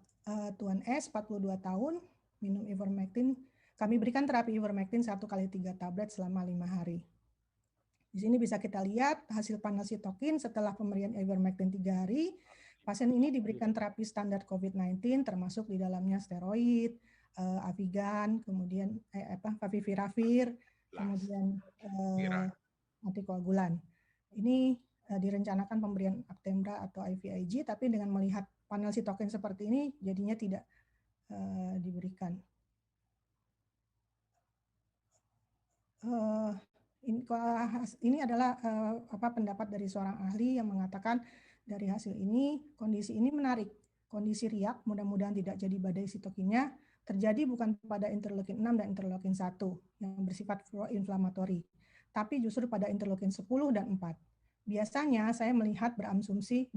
Tuan S, 42 tahun, minum ivermectin. Kami berikan terapi ivermectin 1 kali 3 tablet selama 5 hari. Di sini bisa kita lihat hasil panel sitokin setelah pemberian ivermectin 3 hari. Pasien ini diberikan terapi standar COVID-19 termasuk di dalamnya steroid, Avigan, kemudian favipiravir, kemudian antikoagulan. Ini direncanakan pemberian Actemra atau IVIG, tapi dengan melihat panel sitokin seperti ini jadinya tidak diberikan. Ini adalah pendapat dari seorang ahli yang mengatakan dari hasil ini, kondisi ini menarik. Kondisi riak, mudah-mudahan tidak jadi badai sitokinnya, terjadi bukan pada interleukin 6 dan interleukin 1 yang bersifat pro-inflamatori, tapi justru pada interleukin 10 dan 4. Biasanya saya melihat berasumsi,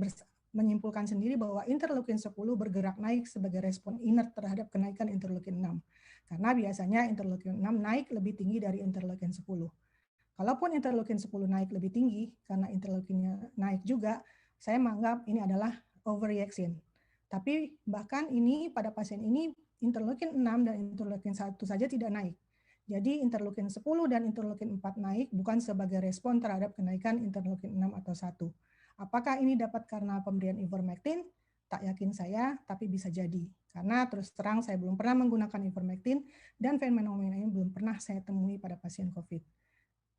menyimpulkan sendiri bahwa interleukin 10 bergerak naik sebagai respon inert terhadap kenaikan interleukin 6. Karena biasanya interleukin 6 naik lebih tinggi dari interleukin 10. Kalaupun interleukin 10 naik lebih tinggi, karena interleukinnya naik juga, saya menganggap ini adalah overreaction. Tapi bahkan ini pada pasien ini, interleukin 6 dan interleukin 1 saja tidak naik. Jadi interleukin 10 dan interleukin 4 naik bukan sebagai respon terhadap kenaikan interleukin 6 atau 1. Apakah ini dapat karena pemberian ivermectin? Tak yakin saya, tapi bisa jadi. Karena terus terang saya belum pernah menggunakan ivermectin dan fenomena ini belum pernah saya temui pada pasien COVID.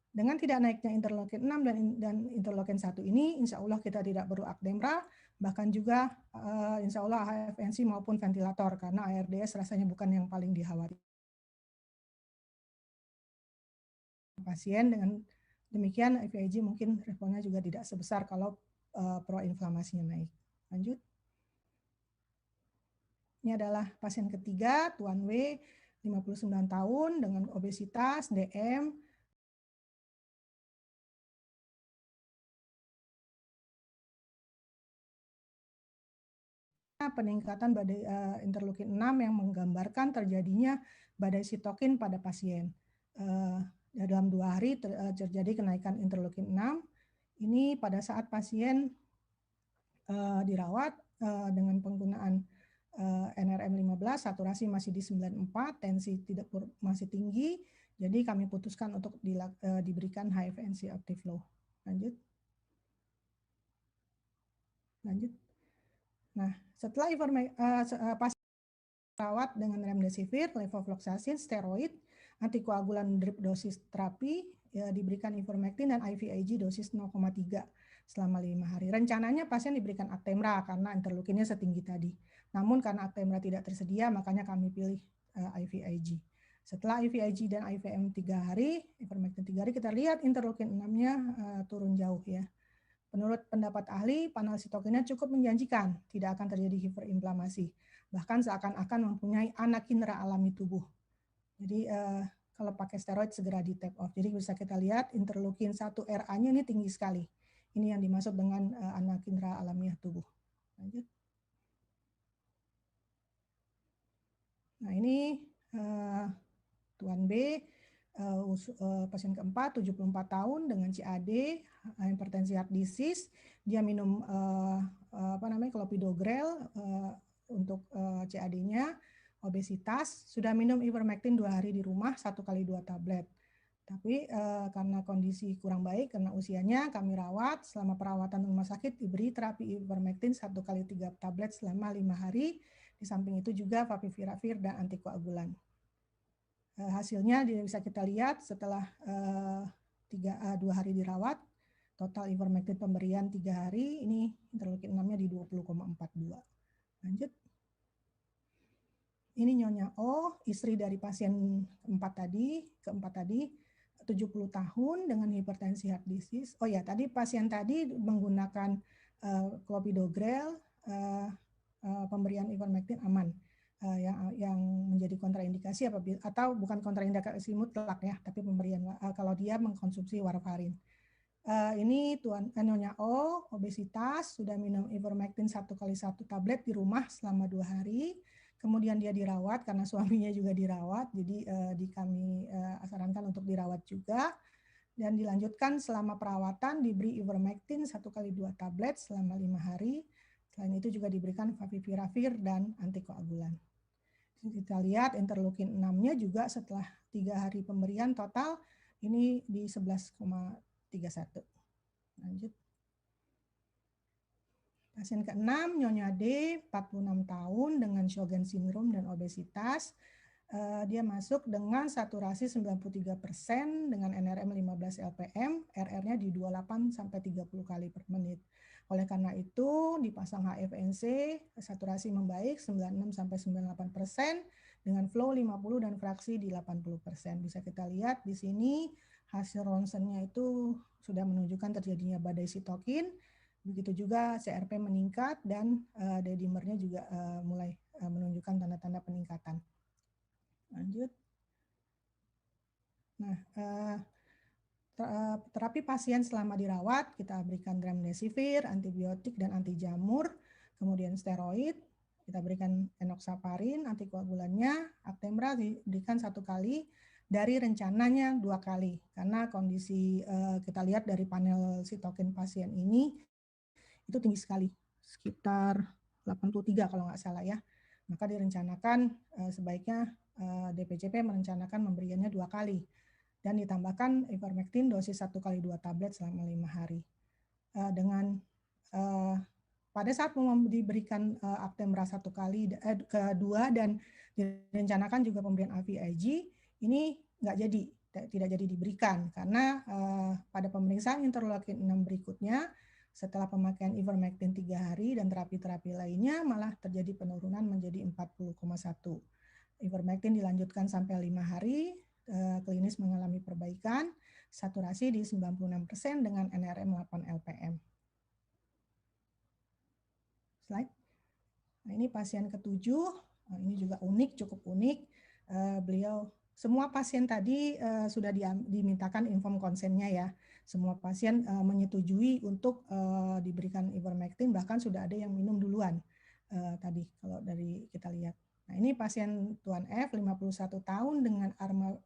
Dengan tidak naiknya interleukin 6 dan interleukin 1 ini, insya Allah kita tidak perlu Actemra, bahkan juga insya Allah HFNC maupun ventilator, karena ARDS rasanya bukan yang paling dikhawatirkan pasien. Dengan demikian IVIG mungkin responnya juga tidak sebesar kalau proinflamasinya naik. Lanjut. Ini adalah pasien ketiga, Tuan W, 59 tahun dengan obesitas, DM, peningkatan badai interleukin 6 yang menggambarkan terjadinya badai sitokin pada pasien. Dalam 2 hari terjadi kenaikan interleukin 6. Ini pada saat pasien dirawat dengan penggunaan NRM 15, saturasi masih di 94, tensi tidak masih tinggi, jadi kami putuskan untuk diberikan HFNC active low. Lanjut. Nah, setelah pasien dirawat dengan remdesivir, levofloxacin, steroid, antikoagulan drip dosis terapi, ya, diberikan ivermectin dan IVIG dosis 0,3 selama 5 hari. Rencananya pasien diberikan Actemra karena interleukinnya setinggi tadi. Namun karena Actemra tidak tersedia, makanya kami pilih IVIG. Setelah IVIG dan IVM 3 hari, ivermectin 3 hari, kita lihat interleukin 6-nya turun jauh ya. Menurut pendapat ahli, panel sitokinnya cukup menjanjikan, tidak akan terjadi hiperinflamasi. Bahkan seakan-akan mempunyai anak indera alami tubuh. Jadi kalau pakai steroid segera di tap off. Jadi bisa kita lihat interleukin 1 RA-nya ini tinggi sekali. Ini yang dimaksud dengan anak indera alamiah tubuh. Lanjut. Nah ini Tuan B, pasien keempat, 74 tahun dengan CAD, hipertensi heart disease. Dia minum clopidogrel untuk CAD-nya, obesitas, sudah minum ivermectin 2 hari di rumah, 1 kali 2 tablet. Tapi karena kondisi kurang baik, karena usianya kami rawat, selama perawatan rumah sakit diberi terapi ivermectin 1 kali 3 tablet selama 5 hari. Di samping itu juga favipiravir dan antikoagulan. Hasilnya bisa kita lihat setelah 2 hari dirawat, total ivermectin pemberian 3 hari, ini interleukin 6-nya di 20,42. Lanjut. Ini Nyonya O, istri dari pasien keempat tadi, 70 tahun dengan hipertensi heart disease. Oh ya, tadi pasien tadi menggunakan clopidogrel, pemberian ivermectin aman. Yang menjadi kontraindikasi apabila, atau bukan kontraindikasi mutlak ya, tapi pemberian kalau dia mengkonsumsi warfarin. Ini Nyonya O, obesitas, sudah minum ivermectin 1 kali 1 tablet di rumah selama 2 hari. Kemudian dia dirawat karena suaminya juga dirawat, jadi kami sarankan untuk dirawat juga. Dan dilanjutkan selama perawatan diberi ivermectin 1 kali 2 tablet selama 5 hari. Selain itu juga diberikan favipiravir dan antikoagulan. Kita lihat interleukin 6-nya juga setelah 3 hari pemberian total ini di 11,31. Lanjut. Pasien ke-6, Nyonya D, 46 tahun dengan Sjögren syndrome dan obesitas. Dia masuk dengan saturasi 93% dengan NRM 15 LPM, RR-nya di 28 sampai 30 kali per menit. Oleh karena itu dipasang HFNC, saturasi membaik 96 sampai 98% dengan flow 50 dan fraksi di 80%. Bisa kita lihat di sini hasil ronsennya itu sudah menunjukkan terjadinya badai sitokin. Begitu juga CRP meningkat dan D-dimernya juga mulai menunjukkan tanda-tanda peningkatan. Lanjut. Nah, terapi pasien selama dirawat, kita berikan remdesivir, antibiotik dan anti jamur, kemudian steroid, kita berikan enoxaparin, antikoagulannya, Actemra diberikan 1 kali, dari rencananya 2 kali, karena kondisi kita lihat dari panel sitokin pasien ini, itu tinggi sekali, sekitar 83 kalau nggak salah ya. Maka direncanakan sebaiknya DPJP merencanakan memberiannya 2 kali dan ditambahkan ivermectin dosis 1 kali 2 tablet selama 5 hari. Pada saat diberikan Actemra 1 kali kedua dan direncanakan juga pemberian AVIG, ini tidak jadi diberikan karena pada pemeriksaan interleukin 6 berikutnya setelah pemakaian ivermectin 3 hari dan terapi-terapi lainnya malah terjadi penurunan menjadi 40,1. Ivermectin dilanjutkan sampai 5 hari, klinis mengalami perbaikan, saturasi di 96% dengan NRM 8 LPM. Slide. Nah, ini pasien ke-7, ini juga unik, cukup unik. Beliau, semua pasien tadi sudah dimintakan inform konsennya ya. Semua pasien menyetujui untuk diberikan ivermectin, bahkan sudah ada yang minum duluan tadi kalau dari kita lihat. Nah, ini pasien Tuan F, 51 tahun dengan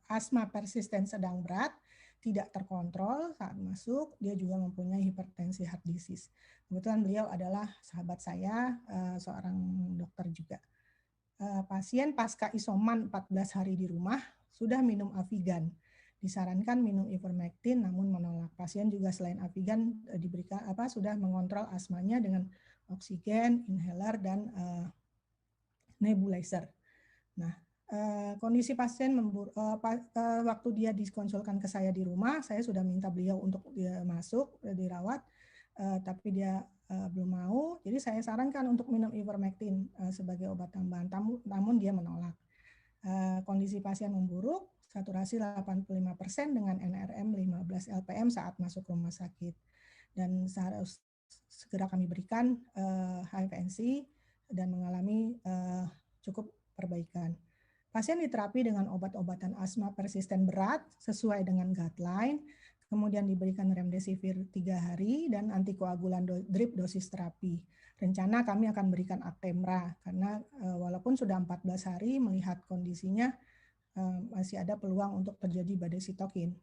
asma persisten sedang berat, tidak terkontrol saat masuk, dia juga mempunyai hipertensi heart disease. Kebetulan beliau adalah sahabat saya, seorang dokter juga. Pasien pasca isoman 14 hari di rumah, sudah minum Avigan. Disarankan minum ivermectin namun menolak. Pasien juga selain Avigan diberikan sudah mengontrol asmanya dengan oksigen, inhaler dan nebulizer. Nah, kondisi pasien waktu dia dikonsulkan ke saya di rumah, saya sudah minta beliau untuk dia masuk dirawat, tapi dia belum mau. Jadi saya sarankan untuk minum ivermectin sebagai obat tambahan, namun dia menolak. Kondisi pasien memburuk, saturasi 85% dengan NRM 15 LPM saat masuk rumah sakit. Dan harus segera kami berikan HFNC dan mengalami cukup perbaikan. Pasien diterapi dengan obat-obatan asma persisten berat sesuai dengan guideline, kemudian diberikan remdesivir 3 hari dan antikoagulan drip dosis terapi. Rencana kami akan berikan Actemra karena walaupun sudah 14 hari melihat kondisinya masih ada peluang untuk terjadi badai sitokin.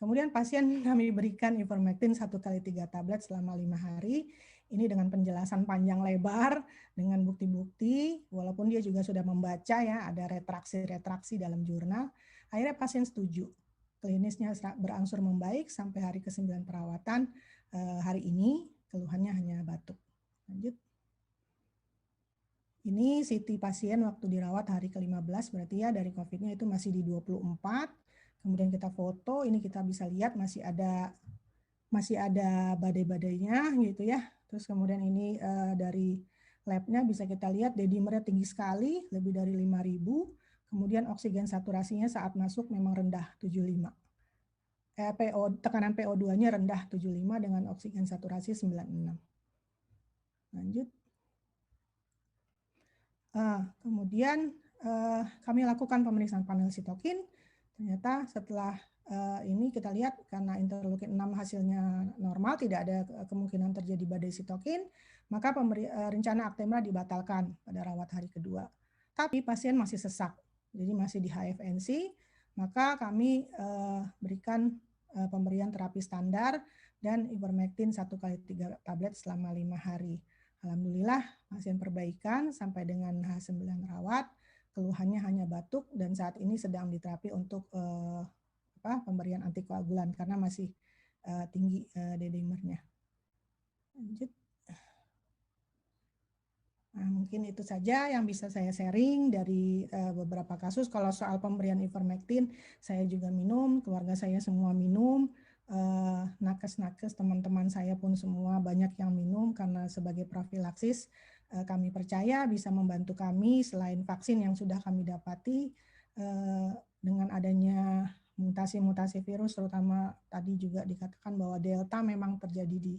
Kemudian pasien kami berikan ivermectin 1 kali 3 tablet selama 5 hari. Ini dengan penjelasan panjang lebar, dengan bukti-bukti, walaupun dia juga sudah membaca ya, ada retraksi-retraksi dalam jurnal. Akhirnya pasien setuju. Klinisnya berangsur membaik sampai hari ke-9 perawatan. Hari ini keluhannya hanya batuk. Lanjut. Ini CT pasien waktu dirawat hari ke-15, berarti ya dari COVID-nya itu masih di 24. Kemudian kita foto, ini kita bisa lihat masih ada badai-badainya gitu ya. Terus kemudian ini dari labnya bisa kita lihat D-dimernya tinggi sekali, lebih dari 5.000. Kemudian oksigen saturasinya saat masuk memang rendah, 75. Tekanan PO2-nya rendah, 75 dengan oksigen saturasi 96. Lanjut. Kemudian kami lakukan pemeriksaan panel sitokin. Ternyata setelah ini kita lihat karena interleukin 6 hasilnya normal, tidak ada kemungkinan terjadi badai sitokin, maka rencana Actemra dibatalkan pada rawat hari kedua. Tapi pasien masih sesak, jadi masih di HFNC, maka kami berikan pemberian terapi standar dan ivermectin 1x3 tablet selama 5 hari. Alhamdulillah pasien perbaikan sampai dengan H9 rawat, keluhannya hanya batuk dan saat ini sedang diterapi untuk pemberian antikoagulan karena masih tinggi D-dimernya. Lanjut. Nah, mungkin itu saja yang bisa saya sharing dari beberapa kasus. Kalau soal pemberian ivermectin, saya juga minum, keluarga saya semua minum. Nakes-nakes teman-teman saya pun semua banyak yang minum karena sebagai profilaksis kami percaya bisa membantu kami selain vaksin yang sudah kami dapati dengan adanya mutasi-mutasi virus, terutama tadi juga dikatakan bahwa Delta memang terjadi di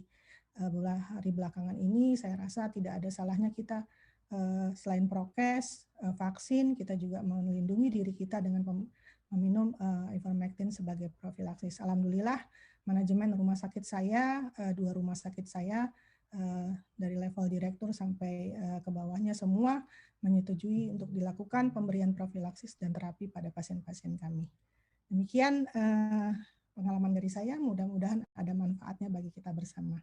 hari belakangan ini. Saya rasa tidak ada salahnya kita selain prokes, vaksin, kita juga melindungi diri kita dengan meminum ivermectin sebagai profilaksis. Alhamdulillah manajemen rumah sakit saya, 2 rumah sakit saya dari level direktur sampai ke bawahnya semua menyetujui untuk dilakukan pemberian profilaksis dan terapi pada pasien-pasien kami. Demikian pengalaman dari saya, mudah-mudahan ada manfaatnya bagi kita bersama.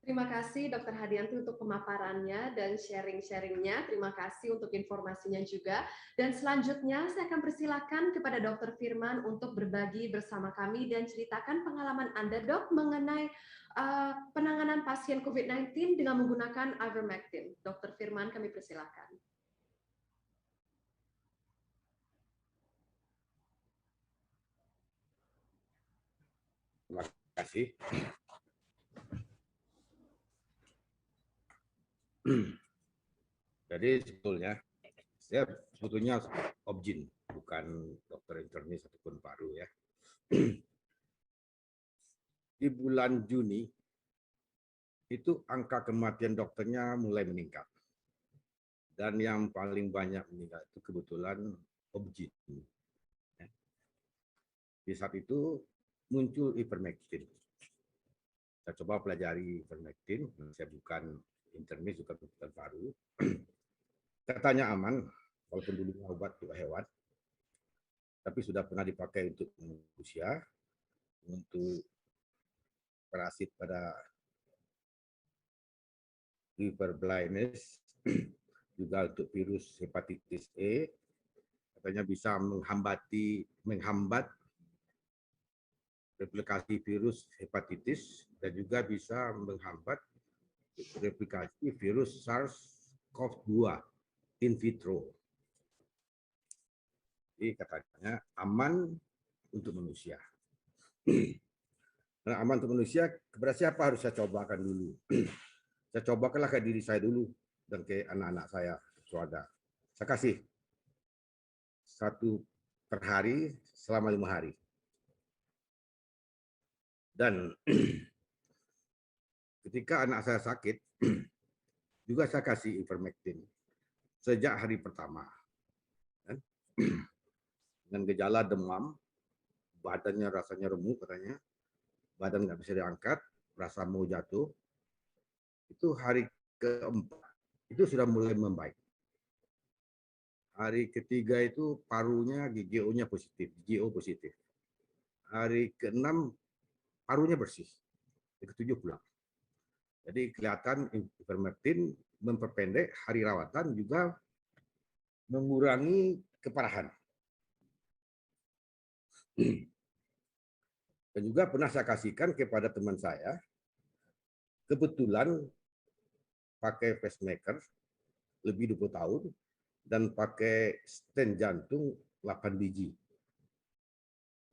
Terima kasih Dr. Hadianti untuk pemaparannya dan sharing-sharingnya. Terima kasih untuk informasinya juga. Dan selanjutnya saya akan persilakan kepada Dr. Firman untuk berbagi bersama kami dan ceritakan pengalaman Anda, Dok, mengenai penanganan pasien COVID-19 dengan menggunakan ivermectin. Dr. Firman, kami persilakan. Terima kasih. Jadi saya sebetulnya objin, bukan dokter internis ataupun paru ya. Di bulan Juni itu angka kematian dokternya mulai meningkat. Dan yang paling banyak meninggal itu kebetulan objin. Di saat itu muncul ivermectin. Saya coba pelajari ivermectin, saya bukan internis, bukan dokter paru. Katanya aman, walaupun dulunya obat untuk hewan, tapi sudah pernah dipakai untuk manusia, untuk parasit pada liver blindness, juga untuk virus hepatitis E, katanya bisa menghambat replikasi virus hepatitis dan juga bisa menghambat replikasi virus SARS-CoV-2 in vitro. Jadi katanya aman untuk manusia. Nah, aman untuk manusia, kepada siapa harus saya cobakan dulu? Saya cobakanlah ke diri saya dulu dan ke anak-anak saya, keluarga. Saya kasih 1 per hari selama 5 hari. Dan ketika anak saya sakit, juga saya kasih ivermectin sejak hari pertama. Dengan gejala demam, badannya rasanya remuk katanya, badan nggak bisa diangkat, rasa mau jatuh. Itu hari keempat, itu sudah mulai membaik. Hari ketiga itu parunya GGO-nya positif, GGO positif. Hari ke-6 parunya bersih. Hari ke-7 pulang. Jadi kelihatan ivermectin memperpendek hari rawatan, juga mengurangi keparahan. Dan juga pernah saya kasihkan kepada teman saya, kebetulan pakai pacemaker lebih 20 tahun dan pakai stent jantung 8 biji.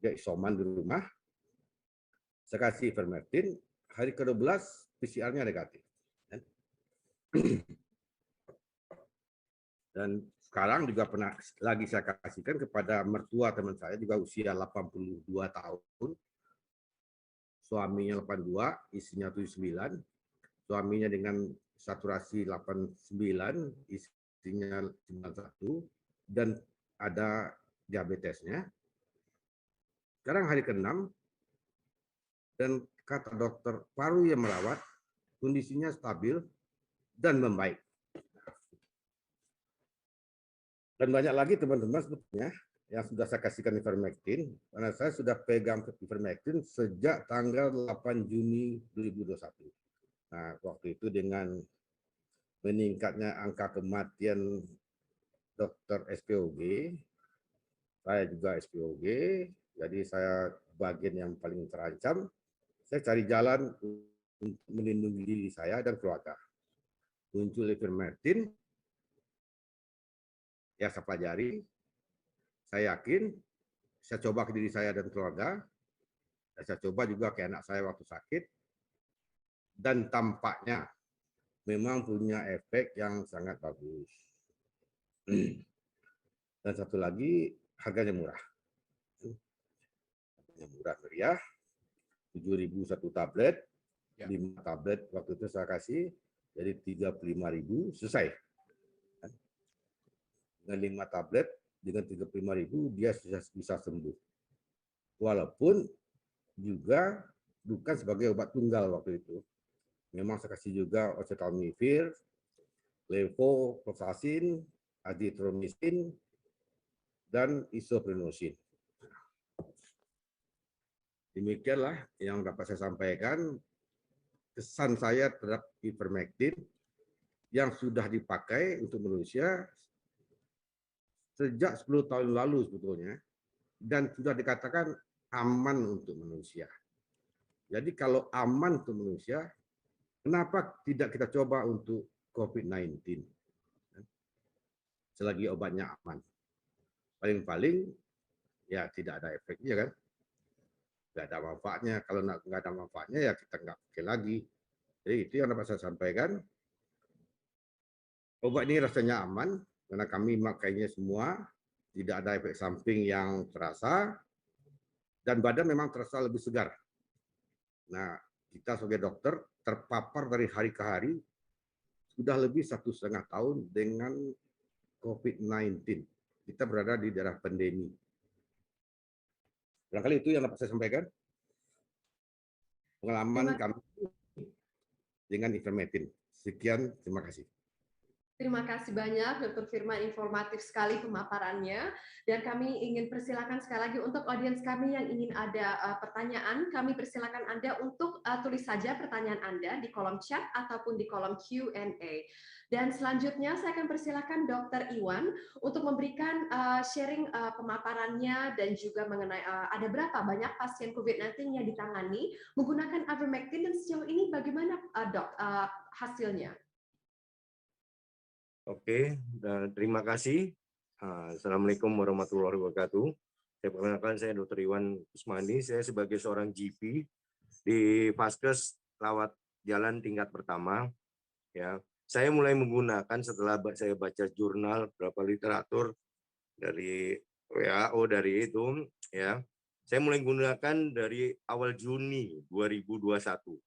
Dia isoman di rumah. Saya kasih ivermectin, hari ke-12 PCR-nya negatif. Dan sekarang juga pernah lagi saya kasihkan kepada mertua teman saya juga usia 82 tahun. Suaminya 82, istrinya 79. Suaminya dengan saturasi 89, istrinya 91 dan ada diabetesnya. Sekarang hari ke-6 dan kata dokter paru yang merawat kondisinya stabil dan membaik. Dan banyak lagi teman-teman sebetulnya yang sudah saya kasihkan ivermectin, karena saya sudah pegang ivermectin sejak tanggal 8 Juni 2021. Nah, waktu itu dengan meningkatnya angka kematian dokter SPOG, saya juga SPOG, jadi saya bagian yang paling terancam. Saya cari jalan untuk melindungi diri saya dan keluarga. Muncul ivermectin, ya saya pelajari, saya yakin, saya coba ke diri saya dan keluarga, dan saya coba juga ke anak saya waktu sakit, dan tampaknya memang punya efek yang sangat bagus. Dan satu lagi, harganya murah. Harganya murah meriah, 7.000 satu tablet, 5 tablet waktu itu saya kasih, jadi 35.000 selesai. Dengan 5 tablet, dengan 35.000 dia bisa sembuh. Walaupun juga bukan sebagai obat tunggal waktu itu. Memang saya kasih juga oseltamivir, levofloxacin, azithromycin, dan isoprenosin. Demikianlah yang dapat saya sampaikan. Kesan saya terhadap ivermectin yang sudah dipakai untuk manusia sejak 10 tahun lalu sebetulnya, dan sudah dikatakan aman untuk manusia. Jadi kalau aman untuk manusia, kenapa tidak kita coba untuk COVID-19? Selagi obatnya aman. Paling-paling ya tidak ada efeknya kan. Nggak ada manfaatnya. Kalau nggak ada manfaatnya ya kita nggak pakai lagi. Jadi itu yang dapat saya sampaikan. Obat ini rasanya aman, karena kami makainya semua, tidak ada efek samping yang terasa, dan badan memang terasa lebih segar. Nah, kita sebagai dokter terpapar dari hari ke hari, sudah lebih 1,5 tahun dengan COVID-19. Kita berada di daerah pandemi. Barangkali itu yang dapat saya sampaikan. Pengalaman kami dengan ivermectin. Sekian, terima kasih. Terima kasih banyak Dr. Firman, informatif sekali pemaparannya, dan kami ingin persilakan sekali lagi untuk audiens kami yang ingin ada pertanyaan, kami persilakan Anda untuk tulis saja pertanyaan Anda di kolom chat ataupun di kolom Q&A. Dan selanjutnya saya akan persilakan Dr. Iwan untuk memberikan sharing pemaparannya dan juga mengenai ada berapa banyak pasien COVID-19 yang ditangani menggunakan ivermectin, dan sejauh ini bagaimana dok hasilnya? Oke, dan terima kasih. Assalamualaikum warahmatullahi wabarakatuh. Saya perkenalkan, saya Dr. Iwan Kusmandi. Saya sebagai seorang GP di Vaskes Rawat Jalan tingkat pertama. Ya, saya mulai menggunakan setelah saya baca jurnal, beberapa literatur dari WHO dari itu. Ya, saya mulai menggunakan dari awal Juni 2021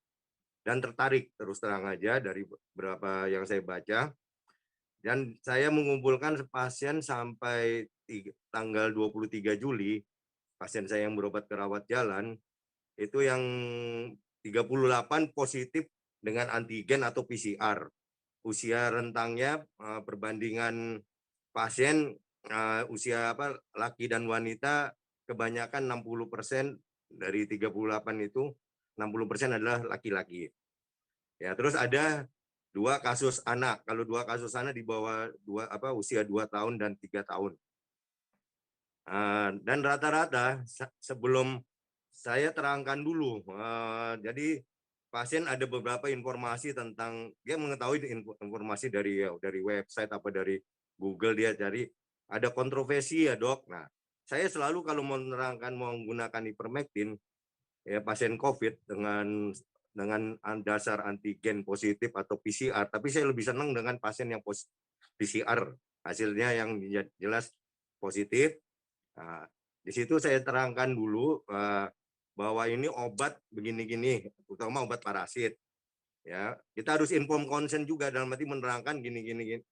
dan tertarik terus terang aja dari beberapa yang saya baca. Dan saya mengumpulkan pasien sampai tanggal 23 Juli, pasien saya yang berobat ke rawat jalan, itu yang 38 positif dengan antigen atau PCR. Usia rentangnya perbandingan pasien usia laki dan wanita kebanyakan 60%, dari 38 itu 60% adalah laki-laki. Ya, terus ada 2 kasus anak. Kalau 2 kasus anak di bawah usia 2 tahun dan 3 tahun. Dan rata-rata sebelum saya terangkan dulu, jadi pasien ada beberapa informasi tentang, dia mengetahui informasi dari website apa dari Google, dia cari ada kontroversi ya dok. Nah, saya selalu kalau mau menerangkan mau menggunakan ivermectin ya pasien COVID dengan dasar antigen positif atau PCR, tapi saya lebih senang dengan pasien yang PCR hasilnya yang jelas positif. Nah, di situ saya terangkan dulu bahwa ini obat begini-gini, terutama obat parasit. Ya, kita harus inform consent juga dalam arti menerangkan gini-gini.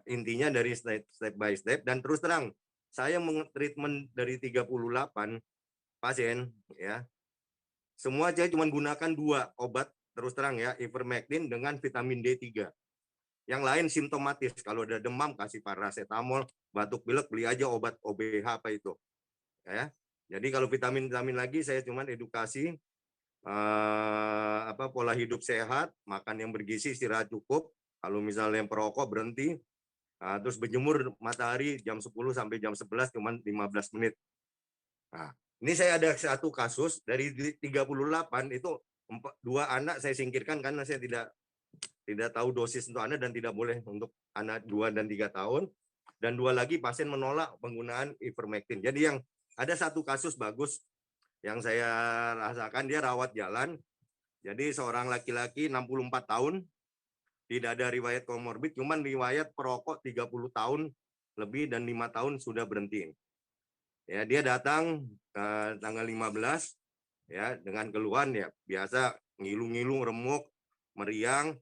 Intinya dari step by step, dan terus terang saya treatment dari 38 pasien ya. Semua saya cuma gunakan 2 obat terus terang ya, ivermectin dengan vitamin D3. Yang lain simptomatis, kalau ada demam kasih paracetamol, batuk pilek beli aja obat OBH apa itu. Ya. Jadi kalau vitamin lagi saya cuma edukasi pola hidup sehat, makan yang bergizi, istirahat cukup. Kalau misalnya yang perokok berhenti, terus berjemur matahari jam 10 sampai jam 11 cuma 15 menit. Nah, ini saya ada satu kasus dari 38 itu 2 anak saya singkirkan karena saya tidak tahu dosis untuk anak dan tidak boleh untuk anak 2 dan 3 tahun, dan 2 lagi pasien menolak penggunaan ivermectin. Jadi yang ada satu kasus bagus yang saya rasakan, dia rawat jalan. Jadi seorang laki-laki 64 tahun, tidak ada riwayat komorbid, cuman riwayat perokok 30 tahun lebih dan 5 tahun sudah berhenti. Ya, dia datang tanggal 15 ya dengan keluhan ya biasa ngilu-ngilu, remuk, meriang,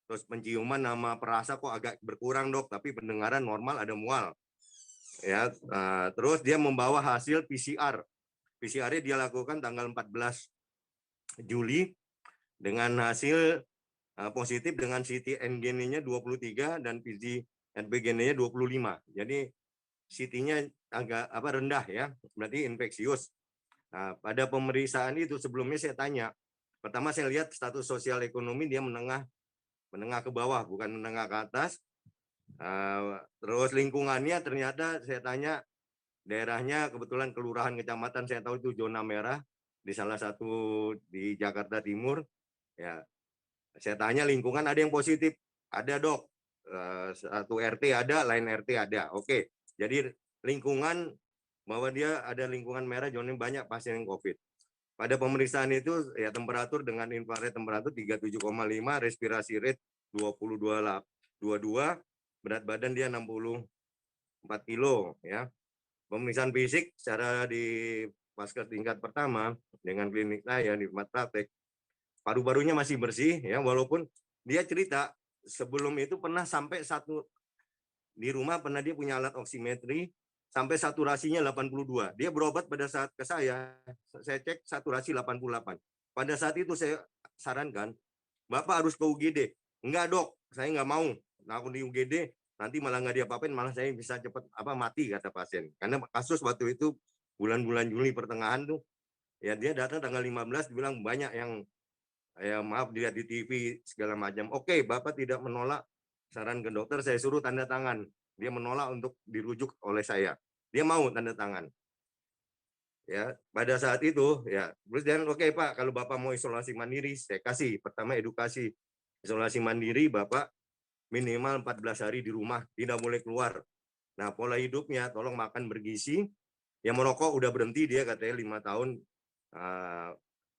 terus penciuman sama perasa kok agak berkurang dok, tapi pendengaran normal, ada mual. Ya, terus dia membawa hasil PCR. PCR-nya dia lakukan tanggal 14 Juli dengan hasil positif dengan CT NGN-nya 23 dan PC NPGN-nya 25. Jadi CT-nya agak rendah ya, berarti infeksius. Nah, pada pemeriksaan itu sebelumnya saya tanya. Pertama saya lihat status sosial ekonomi dia menengah ke bawah, bukan menengah ke atas. Terus lingkungannya ternyata saya tanya, daerahnya kebetulan kelurahan kecamatan saya tahu itu zona merah di salah satu di Jakarta Timur. Ya, saya tanya lingkungan ada yang positif, ada dok. Satu RT ada, lain RT ada. Oke, jadi lingkungan bahwa dia ada lingkungan merah, zona banyak pasien yang COVID. Pada pemeriksaan itu ya temperatur dengan infrared temperatur 37,5, respirasi rate 22, berat badan dia 64 kilo ya. Pemeriksaan fisik secara di Vaskes tingkat pertama dengan klinik saya di tempat praktek, paru-parunya masih bersih ya, walaupun dia cerita sebelum itu pernah sampai di rumah pernah dia punya alat oximetri sampai saturasinya 82. Dia berobat pada saat ke saya cek saturasi 88. Pada saat itu saya sarankan, Bapak harus ke UGD. Enggak dok, saya nggak mau. Nah, aku di UGD nanti malah nggak diapa-apain, malah saya bisa cepat mati kata pasien. Karena kasus waktu itu bulan-bulan Juli pertengahan tuh, ya dia datang tanggal 15 bilang banyak yang ya maaf dilihat di TV segala macam. Oke, Bapak tidak menolak saran ke dokter, saya suruh tanda tangan. Dia menolak untuk dirujuk oleh saya. Dia mau tanda tangan. Ya, pada saat itu ya, terus dan oke Pak, kalau Bapak mau isolasi mandiri, saya kasih pertama edukasi. Isolasi mandiri Bapak minimal 14 hari di rumah, tidak boleh keluar. Nah, pola hidupnya tolong makan bergizi. Yang merokok udah berhenti dia katanya 5 tahun.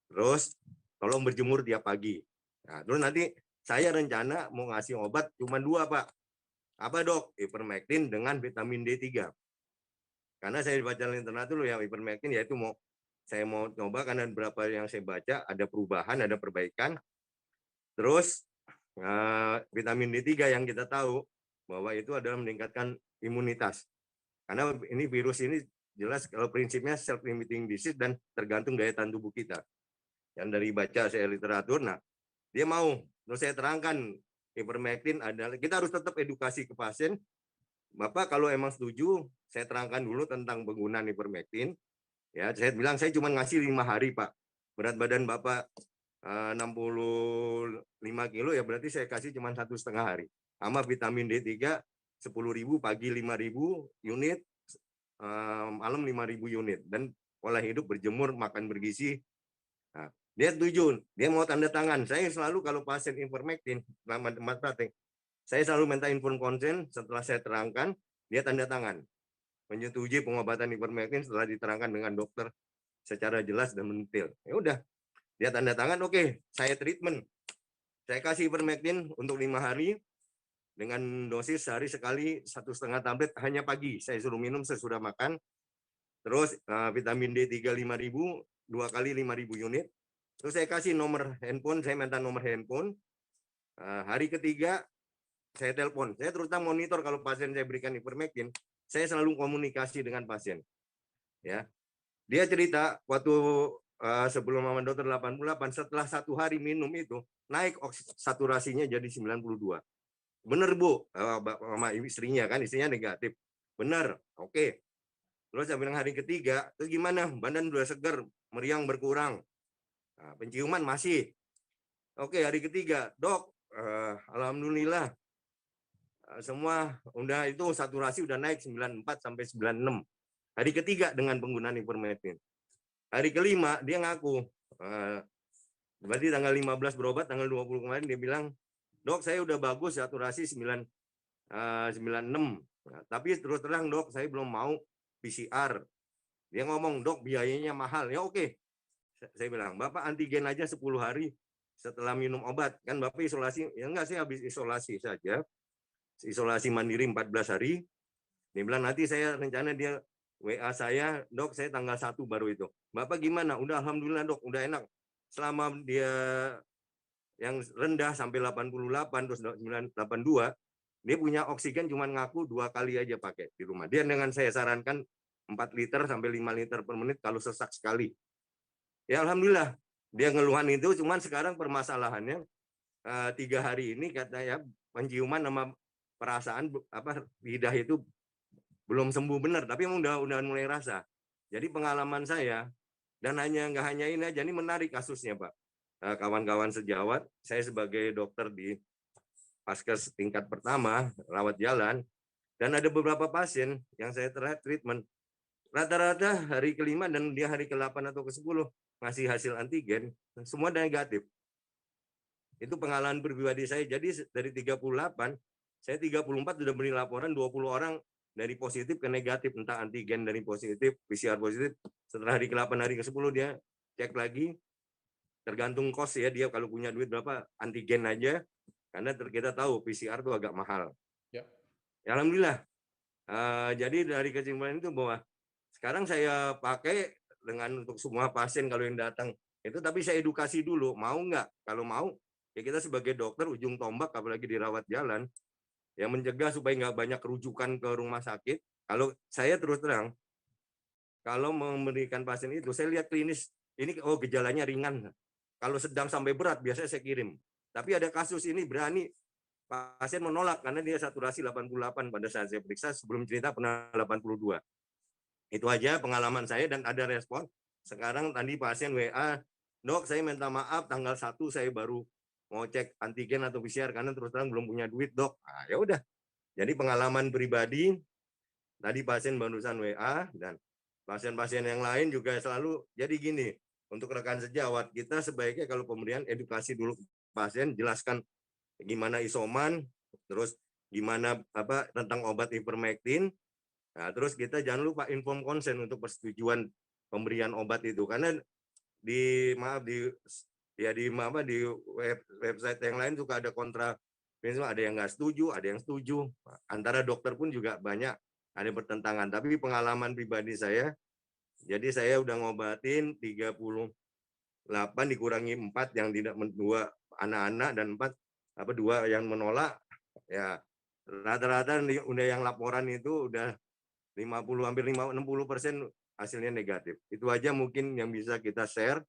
Terus tolong berjemur tiap pagi. Nah, terus nanti saya rencana mau ngasih obat cuma 2 Pak. Apa dok? Ivermectin dengan vitamin D3. Karena saya baca di internet dulu ya ivermectin, yaitu saya mau coba karena berapa yang saya baca ada perubahan, ada perbaikan. Terus vitamin D3 yang kita tahu bahwa itu adalah meningkatkan imunitas. Karena ini virus ini jelas kalau prinsipnya self limiting disease dan tergantung daya tahan tubuh kita. Yang dari baca saya literatur, nah dia mau, terus saya terangkan ivermectin adalah, kita harus tetap edukasi ke pasien. Bapak kalau emang setuju, saya terangkan dulu tentang penggunaan ivermectin. Ya, saya bilang saya cuma ngasih 5 hari Pak. Berat badan Bapak 65 kilo ya berarti saya kasih cuma 1,5 hari. Sama vitamin D3 10.000 pagi 5.000 unit, malam 5.000 unit, dan pola hidup berjemur, makan bergizi. Nah, Dia setuju, dia mau tanda tangan. Saya selalu kalau pasien ivermectin, selama tempat praktek, saya selalu minta inform konsen, setelah saya terangkan, dia tanda tangan. Menyetujui pengobatan ivermectin setelah diterangkan dengan dokter secara jelas dan mendetail. Ya udah, dia tanda tangan, oke, saya treatment. Saya kasih ivermectin untuk 5 hari, dengan dosis sehari sekali 1,5 tablet hanya pagi. Saya suruh minum sesudah makan. Terus vitamin D3 5.000, 2 kali 5.000 unit. Terus saya kasih nomor handphone, saya minta nomor handphone. Hari ketiga saya telepon. Saya terutama monitor kalau pasien saya berikan ivermectin, saya selalu komunikasi dengan pasien. Ya, dia cerita waktu sebelum Mama Dokter 88, setelah 1 hari minum itu naik saturasinya jadi 92. Bener Bu, sama istrinya kan, istrinya negatif. Bener, oke. Terus saya bilang hari ketiga, terus gimana? Badan udah seger, meriang berkurang. Nah, penciuman masih. Oke, hari ketiga, Dok, alhamdulillah semua udah itu saturasi udah naik 94 sampai 96. Hari ketiga dengan penggunaan ivermectin. Hari kelima dia ngaku, berarti tanggal 15 berobat, tanggal 20 kemarin dia bilang, Dok, saya udah bagus saturasi 96. Nah, tapi terus terang Dok, saya belum mau PCR. Dia ngomong, Dok, biayanya mahal. Ya oke. Saya bilang, Bapak antigen aja 10 hari setelah minum obat. Kan Bapak isolasi, ya enggak sih habis isolasi saja. Isolasi mandiri 14 hari. Dia bilang, nanti saya rencana dia WA saya, Dok, saya tanggal 1 baru itu. Bapak gimana? Udah alhamdulillah Dok, udah enak. Selama dia yang rendah sampai 88 terus 82, dia punya oksigen cuma ngaku 2 kali aja pakai di rumah. Dia dengan saya sarankan 4 liter sampai 5 liter per menit kalau sesak sekali. Ya alhamdulillah dia ngeluhan itu, cuman sekarang permasalahannya 3 hari ini katanya penciuman sama perasaan lidah itu belum sembuh benar, tapi emang udah mulai rasa. Jadi pengalaman saya dan nggak hanya ini aja, ini menarik kasusnya Pak. Kawan-kawan sejawat, saya sebagai dokter di Paskes tingkat pertama, rawat jalan, dan ada beberapa pasien yang saya treatment, rata-rata hari kelima dan dia hari ke-8 atau ke-10 ngasih hasil antigen, semua negatif. Itu pengalaman pribadi saya, jadi dari 38, saya 34 sudah beri laporan 20 orang dari positif ke negatif, entah antigen dari positif, PCR positif, setelah hari ke-8, hari ke-10 dia cek lagi, tergantung kos ya, dia kalau punya duit berapa antigen aja, karena kita tahu PCR itu agak mahal. Ya, alhamdulillah. Jadi dari kesimpulan itu bahwa sekarang saya pakai dengan untuk semua pasien kalau yang datang itu, tapi saya edukasi dulu, mau nggak? Kalau mau ya kita sebagai dokter ujung tombak, apalagi dirawat jalan, ya mencegah supaya nggak banyak rujukan ke rumah sakit. Kalau saya terus terang, kalau memberikan pasien itu, saya lihat klinis ini, oh gejalanya ringan. Kalau sedang sampai berat, biasanya saya kirim. Tapi ada kasus ini berani, pasien menolak karena dia saturasi 88 pada saat saya periksa, sebelum cerita pernah 82. Itu aja pengalaman saya dan ada respon. Sekarang tadi pasien WA, Dok, saya minta maaf tanggal 1 saya baru mau cek antigen atau PCR karena terus terang belum punya duit, Dok. Nah, ya udah. Jadi pengalaman pribadi, tadi pasien barusan WA, dan pasien-pasien yang lain juga selalu. Jadi gini, untuk rekan sejawat, kita sebaiknya kalau pemberian edukasi dulu pasien, jelaskan gimana isoman, terus gimana tentang obat ivermectin. Nah, terus kita jangan lupa inform konsen untuk persetujuan pemberian obat itu, karena di website yang lain juga ada kontra, ada yang nggak setuju, ada yang setuju. Antara dokter pun juga banyak ada bertentangan. Tapi pengalaman pribadi saya, jadi saya udah ngobatin 38 dikurangi 4 yang tidak, 2 anak-anak dan 2 yang menolak. Ya rata-rata udah yang laporan itu udah 50 hampir 60% hasilnya negatif. Itu aja mungkin yang bisa kita share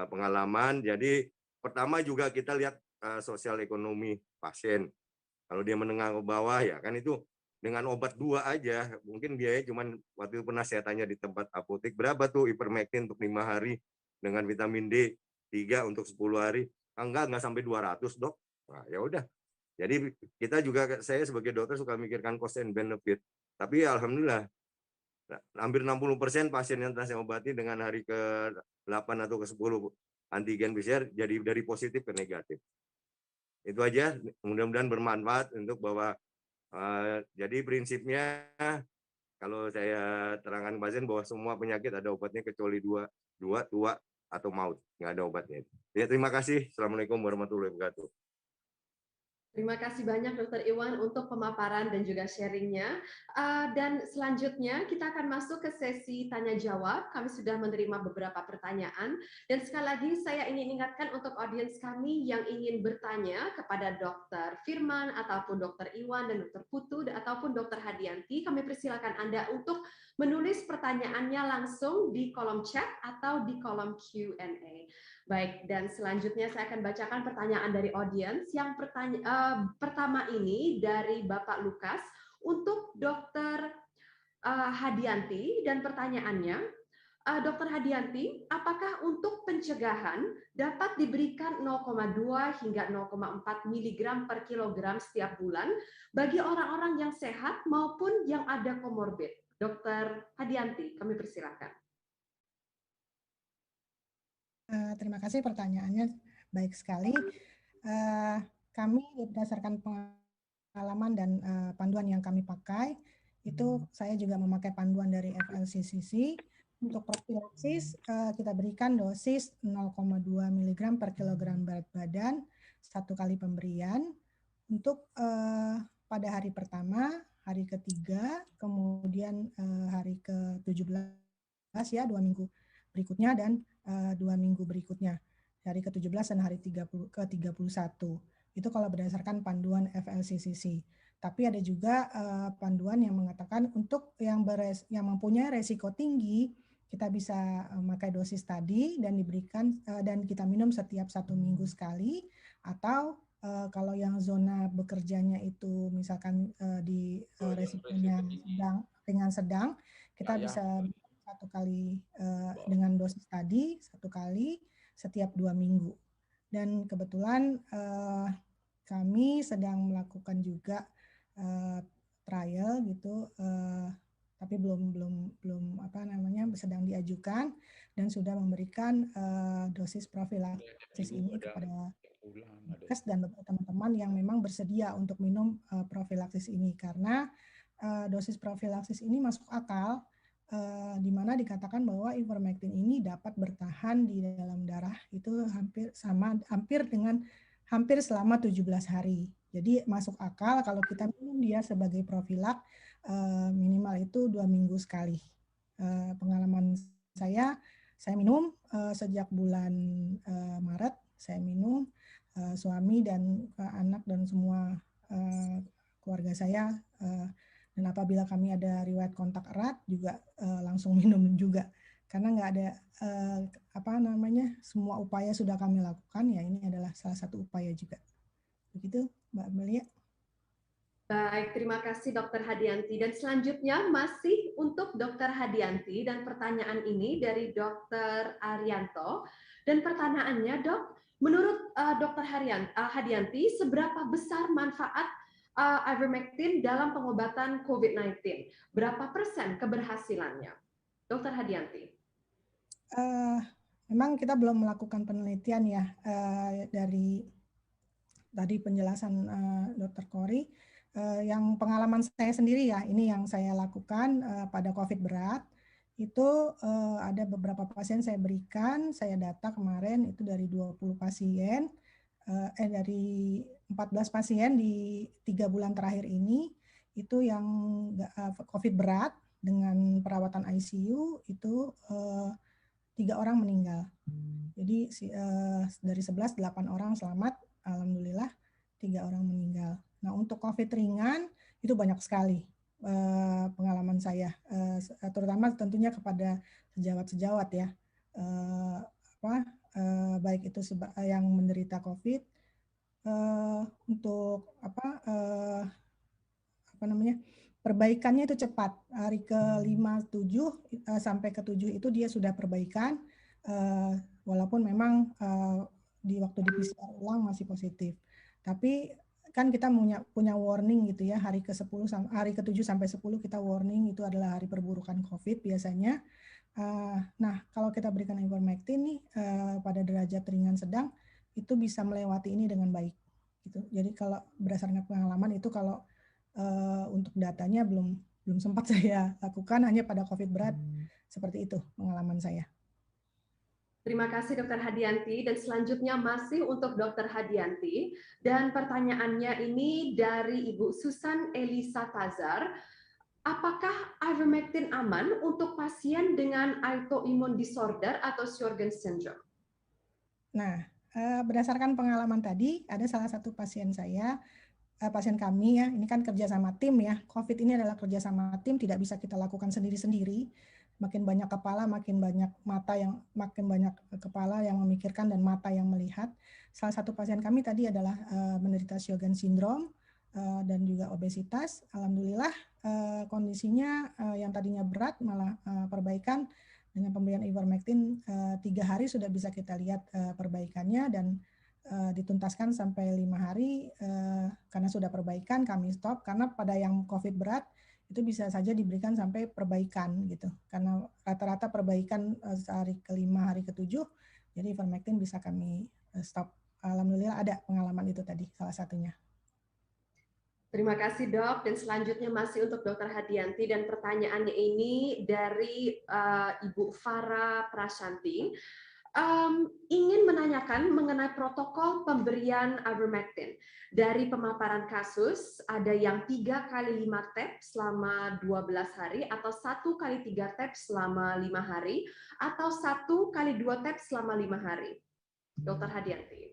pengalaman. Jadi pertama juga kita lihat sosial ekonomi pasien. Kalau dia menengah ke bawah ya kan itu dengan obat 2 aja, mungkin biaya cuman, waktu itu pernah saya tanya di tempat apotek, berapa tuh ivermectin untuk 5 hari dengan vitamin D3 untuk 10 hari? Enggak sampai 200, Dok. Nah, ya udah. Jadi kita juga, saya sebagai dokter suka mikirkan cost and benefit. Tapi alhamdulillah, hampir 60% pasien yang saya obati dengan hari ke-8 atau ke-10 antigen PCR jadi dari positif ke negatif. Itu aja, mudah-mudahan bermanfaat untuk bahwa jadi prinsipnya kalau saya terangkan pasien bahwa semua penyakit ada obatnya kecuali dua, tua atau maut, nggak ada obatnya. Ya, terima kasih. Assalamualaikum warahmatullahi wabarakatuh. Terima kasih banyak Dr. Iwan untuk pemaparan dan juga sharingnya. Dan selanjutnya kita akan masuk ke sesi tanya jawab. Kami sudah menerima beberapa pertanyaan. Dan sekali lagi saya ingin ingatkan untuk audiens kami yang ingin bertanya kepada Dr. Firman ataupun Dr. Iwan dan Dr. Putu ataupun Dr. Hadianti, kami persilakan Anda untuk menulis pertanyaannya langsung di kolom chat atau di kolom Q&A. Baik, dan selanjutnya saya akan bacakan pertanyaan dari audiens. Yang pertama ini dari Bapak Lukas untuk Dr. Hadianti, dan pertanyaannya, Dr. Hadianti, apakah untuk pencegahan dapat diberikan 0,2 hingga 0,4 mg per kilogram setiap bulan bagi orang-orang yang sehat maupun yang ada komorbid? Dr. Hadianti, kami persilakan. Terima kasih pertanyaannya, baik sekali. Kami berdasarkan pengalaman dan panduan yang kami pakai, itu saya juga memakai panduan dari FLCCC. Untuk profilaksis, kita berikan dosis 0,2 mg per kilogram berat badan, 1 kali pemberian. Untuk pada hari pertama, hari ketiga, kemudian hari ke-17 ya, 2 minggu berikutnya, dan 2 minggu berikutnya, hari ke-17 dan hari ke-31. Itu kalau berdasarkan panduan FLCCC. Tapi ada juga panduan yang mengatakan untuk yang mempunyai resiko tinggi, kita bisa memakai dosis tadi dan diberikan dan kita minum setiap 1 minggu sekali, atau kalau yang zona bekerjanya itu misalkan di resikonya ringan sedang, kita bisa 1 kali dengan dosis tadi, 1 kali setiap 2 minggu. Dan kebetulan kami sedang melakukan juga trial gitu, tapi belum sedang diajukan, dan sudah memberikan dosis profilaksis ini kepada nakes dan teman-teman yang memang bersedia untuk minum profilaksis ini, karena dosis profilaksis ini masuk akal, di mana dikatakan bahwa ivermectin ini dapat bertahan di dalam darah itu hampir selama 17 hari. Jadi masuk akal kalau kita minum dia sebagai profilak minimal itu 2 minggu sekali. Pengalaman saya minum sejak bulan Maret, saya minum, suami dan anak dan semua keluarga saya, dan apabila kami ada riwayat kontak erat juga langsung minum juga, karena nggak ada semua upaya sudah kami lakukan, ya ini adalah salah satu upaya juga. Begitu Mbak Melia. Baik, terima kasih Dr. Hadianti. Dan selanjutnya masih untuk Dr. Hadianti, dan pertanyaan ini dari Dr. Arianto. Dan pertanyaannya, Dok, menurut Dr. Hadianti, seberapa besar manfaat ivermectin dalam pengobatan COVID-19? Berapa persen keberhasilannya? Dr. Hadianti. Memang kita belum melakukan penelitian ya, dari tadi penjelasan Dr. Corey. Yang pengalaman saya sendiri ya, ini yang saya lakukan pada COVID berat, itu ada beberapa pasien saya berikan, saya data kemarin itu dari 20 pasien, dari 14 pasien di 3 bulan terakhir ini, itu yang COVID berat dengan perawatan ICU itu 3 orang meninggal. Jadi dari 11, 8 orang selamat, alhamdulillah 3 orang meninggal. Nah, untuk COVID ringan itu banyak sekali pengalaman saya, terutama tentunya kepada sejawat-sejawat ya, baik itu yang menderita COVID, untuk perbaikannya itu cepat. Hari ke-5, 7 sampai ke-7 itu dia sudah perbaikan, walaupun memang di waktu di PCR ulang masih positif. Tapi kan kita punya warning gitu ya, hari ke-7 sampai 10 kita warning, itu adalah hari perburukan COVID biasanya. Nah, kalau kita berikan ivermectin nih pada derajat ringan sedang, itu bisa melewati ini dengan baik. Gitu. Jadi kalau berdasarkan pengalaman itu kalau untuk datanya belum sempat saya lakukan, hanya pada COVID berat seperti itu pengalaman saya. Terima kasih Dr. Hadianti, dan selanjutnya masih untuk Dr. Hadianti, dan pertanyaannya ini dari Ibu Susan Elisa Tazar. Apakah ivermectin aman untuk pasien dengan autoimmune disorder atau Sjögren's syndrome? Nah, berdasarkan pengalaman tadi, ada salah satu pasien saya, pasien kami ya, ini kan kerja sama tim ya. COVID ini adalah kerja sama tim, tidak bisa kita lakukan sendiri-sendiri. Makin banyak kepala, makin banyak mata makin banyak kepala yang memikirkan dan mata yang melihat. Salah satu pasien kami tadi adalah menderita Sjögren's syndrome dan juga obesitas. Alhamdulillah kondisinya yang tadinya berat malah perbaikan dengan pemberian ivermectin 3 hari sudah bisa kita lihat perbaikannya, dan dituntaskan sampai 5 hari karena sudah perbaikan kami stop, karena pada yang COVID berat itu bisa saja diberikan sampai perbaikan gitu, karena rata-rata perbaikan hari ke-5 hari ke-7, jadi ivermectin bisa kami stop. Alhamdulillah ada pengalaman itu tadi salah satunya. Terima kasih Dok, dan selanjutnya masih untuk Dr. Hadianti, dan pertanyaannya ini dari Ibu Farah Prashanti. Ingin menanyakan mengenai protokol pemberian ivermectin. Dari pemaparan kasus, ada yang 3 kali 5 tab selama 12 hari, atau 1 kali 3 tab selama 5 hari, atau 1 kali 2 tab selama 5 hari. Dr. Hadianti.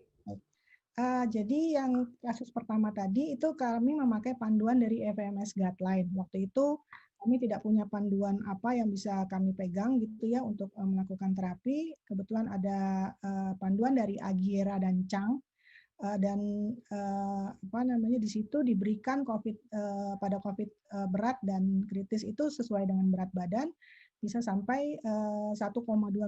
Jadi yang kasus pertama tadi itu kami memakai panduan dari FMS Guideline. Waktu itu kami tidak punya panduan apa yang bisa kami pegang gitu ya untuk melakukan terapi. Kebetulan ada panduan dari Agiera dan Chang, dan di situ diberikan pada COVID berat dan kritis itu sesuai dengan berat badan, bisa sampai 1,2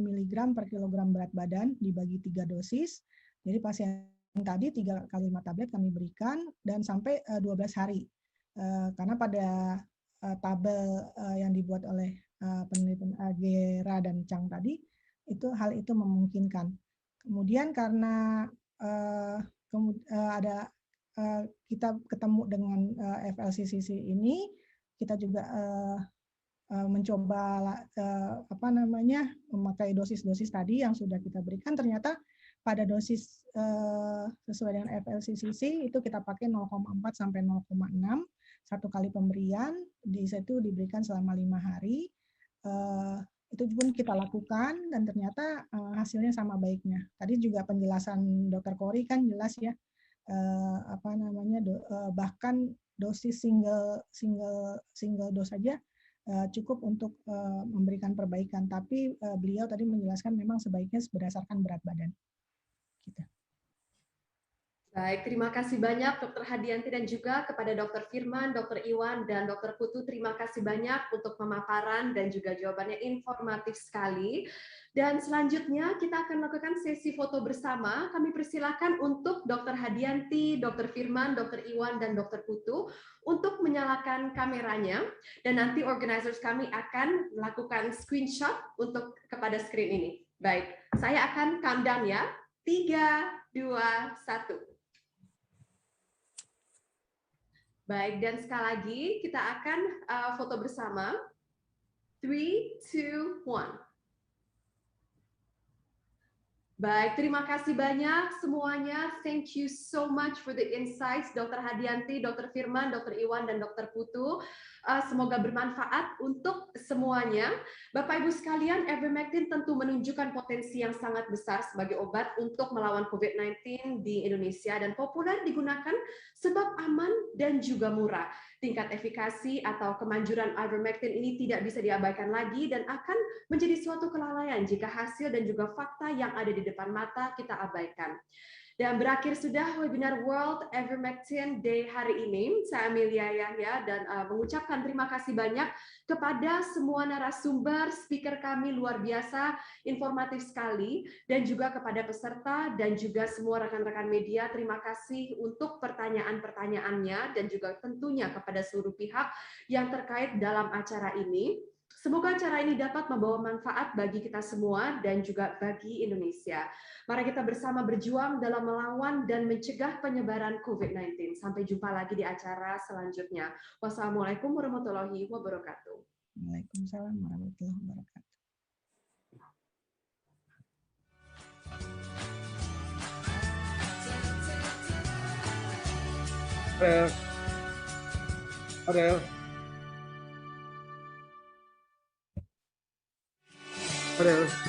mg per kilogram berat badan dibagi 3 dosis. Jadi pasien tadi 3 kali 5 tablet kami berikan dan sampai 12 hari. Karena pada tabel yang dibuat oleh penelitian Agiera dan Chang tadi, hal itu memungkinkan. Kemudian karena kita ketemu dengan FLCCC ini, kita juga mencoba memakai dosis-dosis tadi yang sudah kita berikan. Ternyata pada dosis sesuai dengan FLCCC itu kita pakai 0,4 sampai 0,6 satu kali pemberian, di situ diberikan selama 5 hari. Itu pun kita lakukan dan ternyata hasilnya sama baiknya. Tadi juga penjelasan Dr. Corey kan jelas ya, bahkan dosis single dose saja cukup untuk memberikan perbaikan. Tapi beliau tadi menjelaskan memang sebaiknya berdasarkan berat badan. Gitu. Baik, terima kasih banyak Dr. Hadianti, dan juga kepada Dr. Firman, Dr. Iwan, dan Dr. Putu. Terima kasih banyak untuk pemaparan dan juga jawabannya informatif sekali. Dan selanjutnya kita akan melakukan sesi foto bersama. Kami persilakan untuk Dr. Hadianti, Dr. Firman, Dr. Iwan, dan Dr. Putu untuk menyalakan kameranya. Dan nanti organizers kami akan melakukan screenshot untuk kepada screen ini. Baik, saya akan countdown ya. 3, 2, 1. Baik, dan sekali lagi kita akan foto bersama. 3, 2, 1. Baik, terima kasih banyak semuanya. Thank you so much for the insights, Dr. Hadianti, Dr. Firman, Dr. Iwan, dan Dr. Putu. Semoga bermanfaat untuk semuanya. Bapak Ibu sekalian, ivermectin tentu menunjukkan potensi yang sangat besar sebagai obat untuk melawan COVID-19 di Indonesia, dan populer digunakan sebab aman dan juga murah. Tingkat efikasi atau kemanjuran ivermectin ini tidak bisa diabaikan lagi dan akan menjadi suatu kelalaian jika hasil dan juga fakta yang ada di depan mata kita abaikan. Dan berakhir sudah webinar World Ivermectin Day hari ini. Saya Amelia Yahya dan mengucapkan terima kasih banyak kepada semua narasumber, speaker kami luar biasa, informatif sekali, dan juga kepada peserta dan juga semua rekan-rekan media. Terima kasih untuk pertanyaan-pertanyaannya dan juga tentunya kepada seluruh pihak yang terkait dalam acara ini. Semoga acara ini dapat membawa manfaat bagi kita semua dan juga bagi Indonesia. Mari kita bersama berjuang dalam melawan dan mencegah penyebaran COVID-19. Sampai jumpa lagi di acara selanjutnya. Wassalamualaikum warahmatullahi wabarakatuh. Waalaikumsalam warahmatullahi wabarakatuh. Adel. Adel.